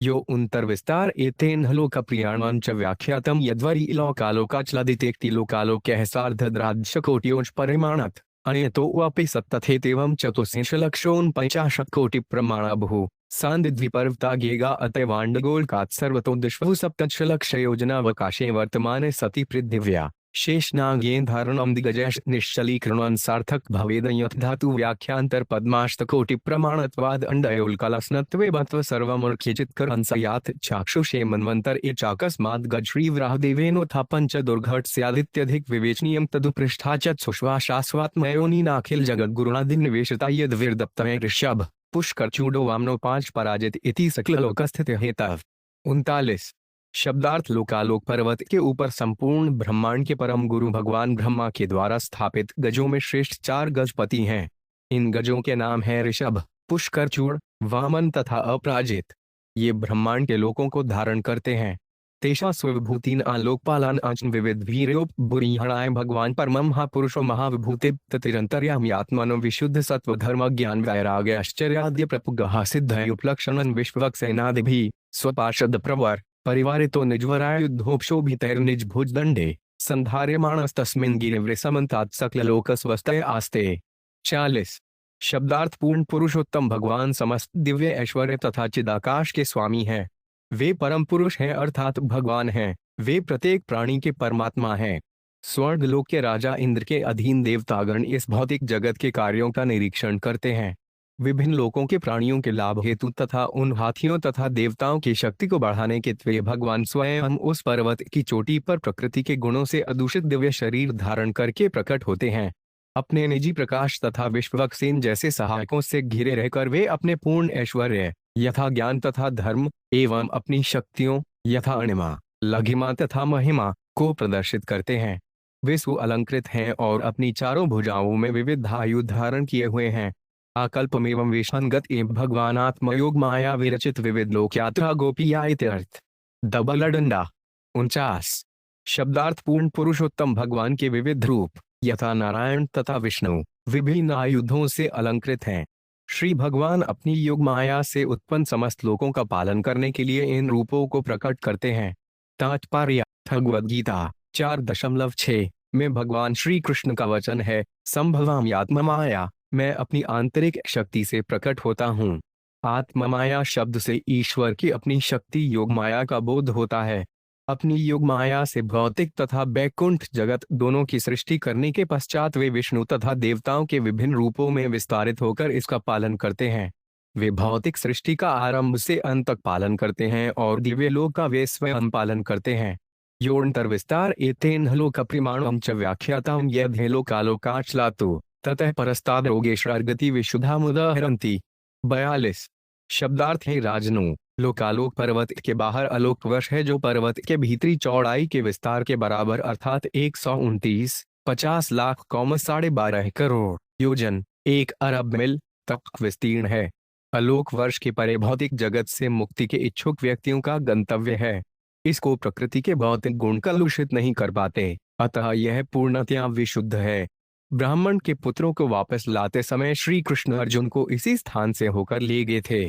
यो उन्तर विस्तार एतेन लोक प्रियाणां च व्याख्यातम यद्वरी लोकालोकाचलादितेक्ति लोकालोक्यः सार्धद्वादश कोटियों परिमाणात् अनेतो वापि सत्तथेतेवं चतुस्सलक्षोनपञ्चाश कोटि प्रमाणाभुः सांद्विपर्वतागेगा अतवाण्डगोलकात् सर्वतो दिश्वः सप्तदशलक्षयोजनावकाशे वर्तमाने सति पृथिव्या शेषनागेन धारणं दिग्गजैः निश्चलीकरणं सार्थक भवेद यथ धातु व्याख्यांतर पद्माष्टकोटि प्रमाणत्वाद अंडयोल्कलस्नत्वे बत्व सर्वमुर्ख्यचित्करंसयात् चाक्षुषे मन्वंतर ए चाकस्माद् गजश्रीव्राहदेवेनोथा पंच दुर्घट स्यादित्यधिक विवेचनीयं तदुपृष्ठाच सुश्वासास्वात्मयोनिनाखिल जगद्गुरुणादिनिवेशिता यद्विर्दप्तमे ऋषभ पुष्कर चूडो वामनो 5 पराजित इति सकललोकस्थित हेतव। 39। शब्दार्थ लोकालोक पर्वत के ऊपर संपूर्ण ब्रह्मांड के परम गुरु भगवान ब्रह्मा के द्वारा स्थापित गजों में श्रेष्ठ 4 गजपति हैं। इन गजों के नाम हैं ऋषभ, पुष्कर चूड़, वामन तथा अपराजित। ये ब्रह्मांड के लोकों को धारण करते हैं। तेषा स्वविभूतिन आलोकपालान आचन विविध वीर्योप बुरीहणाय भगवान परमं महापुरुषो महाविभूति ततिरंतर्यामी आत्मनो विशुद्ध सत्व धर्म ज्ञान वैराग्य आश्चर्याद्य प्रपुगः सिद्धयुपलक्षणं विश्वक्सेनादिभिः स्वपार्षद प्रवर परिवारितो निजवरायुद्धोपशोभितैर्निज भुजदंडे संधार्यमाणस्तस्मिन् गिरिवृ समन्तात् सकललोकस्वस्तये आस्ते। 40। शब्दार्थ पूर्ण पुरुषोत्तम भगवान समस्त दिव्य ऐश्वर्य तथा चिदाकाश के स्वामी हैं। वे परम पुरुष हैं अर्थात भगवान हैं। वे प्रत्येक प्राणी के परमात्मा हैं। स्वर्गलोक के राजा इंद्र के अधीन देवतागण इस भौतिक जगत के कार्यों का निरीक्षण करते हैं। विभिन्न लोकों के प्राणियों के लाभ हेतु तथा उन हाथियों तथा देवताओं की शक्ति को बढ़ाने के वे भगवान स्वयं उस पर्वत की चोटी पर प्रकृति के गुणों से अदूषित दिव्य शरीर धारण करके प्रकट होते हैं। अपने निजी प्रकाश तथा विश्वक्सेन जैसे सहायकों से घिरे रहकर वे अपने पूर्ण ऐश्वर्य यथा ज्ञान तथा धर्म एवं अपनी शक्तियों यथा अणिमा, लघिमा तथा महिमा को प्रदर्शित करते हैं। वे सुअलंकृत हैं और अपनी चारों भुजाओं में विविध आयुध धारण किए हुए हैं। आकल्पमेवं वेशानगत एवं भगवानात्मयोग माया विरचित विविध लोक यात्रा गोपिया इत्यर्थ। डबल डंडा। 49। शब्दार्थ पूर्ण पुरुषोत्तम भगवान के विविध रूप यथा नारायण तथा विष्णु विभिन्न आयुधों से अलंकृत हैं। श्री भगवान अपनी योग माया से उत्पन्न समस्त लोकों का पालन करने के लिए इन रूपों को प्रकट करते हैं। तात्पर्य, भगवद गीता 4.6 में भगवान श्री कृष्ण का वचन है, संभवामि आत्ममाया, मैं अपनी आंतरिक शक्ति से प्रकट होता हूँ। आत्ममाया शब्द से ईश्वर की अपनी शक्ति योग माया का बोध होता है। अपनी योग माया से भौतिक तथा बैकुंठ जगत दोनों की सृष्टि करने के पश्चात वे विष्णु तथा देवताओं के विभिन्न रूपों में विस्तारित होकर इसका पालन करते हैं। वे भौतिक सृष्टि का आरंभ से अंत तक पालन करते हैं और दिव्य लोक का वे स्वयं पालन करते हैं। योऽन्तर्विस्तार एतेन लोक प्रमाणं च व्याख्यातां यद् लोकालोकाचलातु ततः परस्ताद रोगेश्वरगति विशुद्धा मुदाहरन्ति। 42। शब्दार्थ है राजनु। लोकालोक पर्वत के बाहर अलोक वर्ष है जो पर्वत के भीतरी चौड़ाई के विस्तार के बराबर अर्थात 129, 50 लाख 12.5 करोड़ योजन 1 अरब मील तक विस्तीर्ण है। आलोक वर्ष के परे भौतिक जगत से मुक्ति के इच्छुक व्यक्तियों का गंतव्य है। इसको प्रकृति के भौतिक गुण कलुषित नहीं कर पाते, अतः यह पूर्णतया विशुद्ध है। ब्राह्मण के पुत्रों को वापस लाते समय श्री कृष्ण अर्जुन को इसी स्थान से होकर ले गए थे।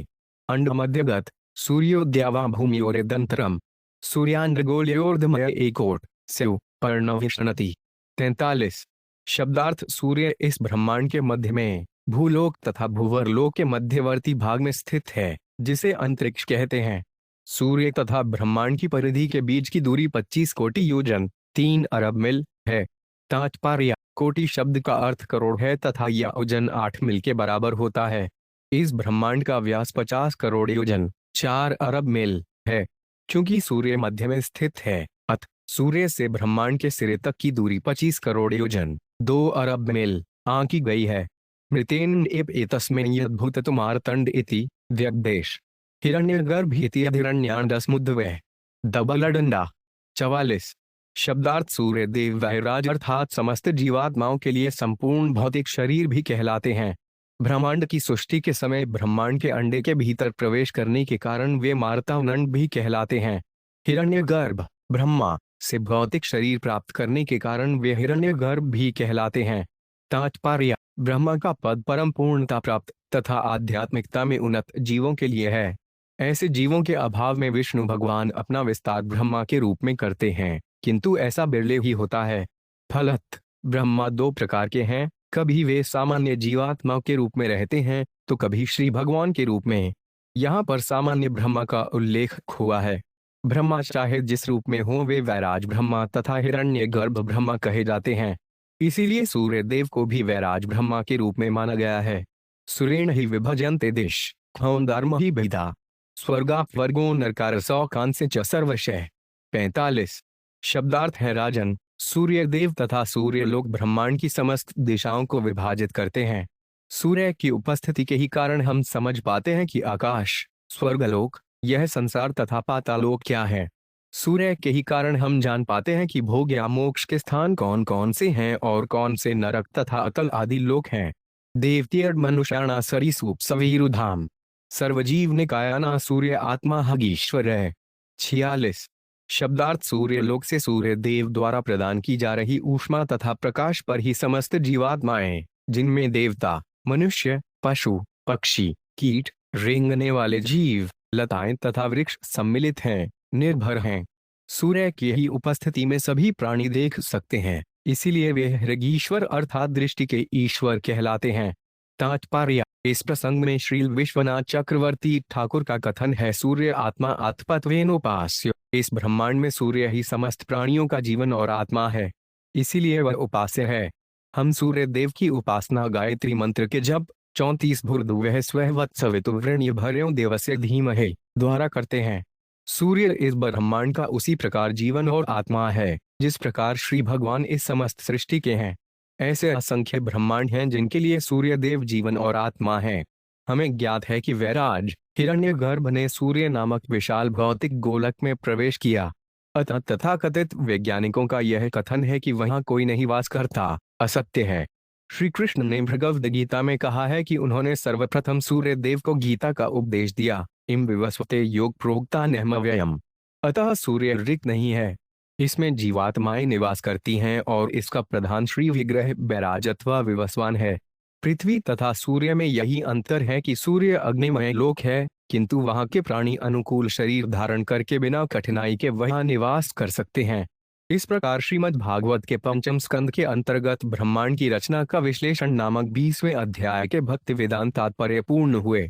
अंड मध्यगत सूर्योद्यावा भूमियोरेदंतरम सूर्यांड्रगोल्योर्धमय एकोट स्यु पर्णविष्णति। 43। शब्दार्थ सूर्य इस ब्रह्मांड के मध्य में भूलोक तथा भूवरलोक के मध्यवर्ती भाग में स्थित है, जिसे अंतरिक्ष कहते हैं। सूर्य तथा ब्रह्मांड की परिधि के बीच की दूरी 25 कोटि योजन 3 अरब मील है। तात्पर्य: कोटि शब्द का अर्थ करोड़ है तथा योजन 8 मील के बराबर होता है। इस ब्रह्मांड का व्यास 50 करोड़ योजन 4 अरब मील है। क्योंकि सूर्य मध्य में स्थित है, अतः सूर्य से ब्रह्मांड के सिरे तक की दूरी 25 करोड़ योजन 2 अरब मील आंकी गई है। मृतेन एतस्मिन् यद्भूततुमार्तंड इति व्यग्देश हिरण्यगर्भ इति अधिरण्याण्डसमुद्भवः दबलडंडा। 44। शब्दार्थ सूर्य देव वैराज अर्थात समस्त जीवात्माओं के लिए संपूर्ण भौतिक शरीर भी कहलाते हैं। ब्रह्मांड की सृष्टि के समय ब्रह्मांड के अंडे के भीतर प्रवेश करने के कारण वे मार्तांड भी कहलाते हैं। हिरण्यगर्भ ब्रह्मा से भौतिक शरीर प्राप्त करने के कारण वे हिरण्यगर्भ भी कहलाते हैं। तात्पर्य: ब्रह्मा का पद परम पूर्णता प्राप्त तथा आध्यात्मिकता में उन्नत जीवों के लिए है। ऐसे जीवों के अभाव में विष्णु भगवान अपना विस्तार ब्रह्मा के रूप में करते हैं, किंतु ऐसा बिरले ही होता है। फलत ब्रह्मा 2 प्रकार के हैं, कभी वे सामान्य जीवात्मा के रूप में रहते हैं तो कभी श्री भगवान के रूप में। यहाँ पर सामान्य ब्रह्मा का उल्लेख हुआ है। ब्रह्मा चाहे जिस रूप में हो वे वैराज ब्रह्मा तथा हिरण्यगर्भ ब्रह्मा कहे जाते हैं। इसीलिए सूर्य देव को भी वैराज ब्रह्मा के रूप में माना गया है। सुरेण ही विभजन्ते दिश धर्म ही भेदा स्वर्गाप वर्गो नरकार सौकांस्य च सर्वशः। 45। शब्दार्थ है राजन। सूर्य देव तथा सूर्य लोक ब्रह्मांड की समस्त दिशाओं को विभाजित करते हैं। सूर्य की उपस्थिति के ही कारण हम समझ पाते हैं कि आकाश, स्वर्गलोक, यह संसार तथा पातालोक क्या है। सूर्य के ही कारण हम जान पाते हैं कि भोग या मोक्ष के स्थान कौन कौन से हैं और कौन से नरक तथा अतल आदि लोक हैं। देवतीर्ड मनुष्याणा सरीसूप सवीरुधाम सर्वजीव निकायाना सूर्य आत्मा हगीश्वर है। 46। शब्दार्थ सूर्य लोक से सूर्य देव द्वारा प्रदान की जा रही ऊष्मा तथा प्रकाश पर ही समस्त जीवात्माएं, जिनमें देवता, मनुष्य, पशु, पक्षी, कीट, रेंगने वाले जीव, लताएं तथा वृक्ष सम्मिलित हैं, निर्भर हैं। सूर्य की ही उपस्थिति में सभी प्राणी देख सकते हैं, इसीलिए वे हृगीश्वर अर्थात दृष्टि के ईश्वर कहलाते हैं। तात्पर्य: इस प्रसंग में श्री विश्वनाथ चक्रवर्ती ठाकुर का कथन है, सूर्य आत्मा आत्मत्वेनोपास्य। इस ब्रह्मांड में सूर्य ही समस्त प्राणियों का जीवन और आत्मा है, इसीलिए वह उपास्य है। हम सूर्य देव की उपासना गायत्री मंत्र के जप 34 भूर्भुवः स्वः वत्सवितुर्वरेण्यं देवस्य धीमहि द्वारा करते हैं। सूर्य इस ब्रह्मांड का उसी प्रकार जीवन और आत्मा है जिस प्रकार श्री भगवान इस समस्त सृष्टि के हैं। ऐसे असंख्य ब्रह्मांड हैं जिनके लिए सूर्य देव जीवन और आत्मा है। हमें ज्ञात है कि वैराज हिरण्यगर्भ ने सूर्य नामक विशाल भौतिक गोलक में प्रवेश किया, अतः तथाकथित वैज्ञानिकों का यह कथन है कि वहां कोई नहीं वास करता, असत्य है। श्री कृष्ण ने भगवद गीता में कहा है कि उन्होंने सर्वप्रथम सूर्य देव को गीता का उपदेश दिया। इम विवस्वते योग प्रोक्ता नहमव्ययम। अतः सूर्य रिक्त नहीं है, इसमें जीवात्माएं निवास करती हैं और इसका प्रधान श्री विग्रह बैराज अथवा विवस्वान है। पृथ्वी तथा सूर्य में यही अंतर है कि सूर्य अग्निमय लोक है, किंतु वहां के प्राणी अनुकूल शरीर धारण करके बिना कठिनाई के वहां निवास कर सकते हैं। इस प्रकार श्रीमद् भागवत के 5वें स्कंद के अंतर्गत ब्रह्मांड की रचना का विश्लेषण नामक 20वें अध्याय के भक्ति वेदांत तात्पर्य पूर्ण हुए।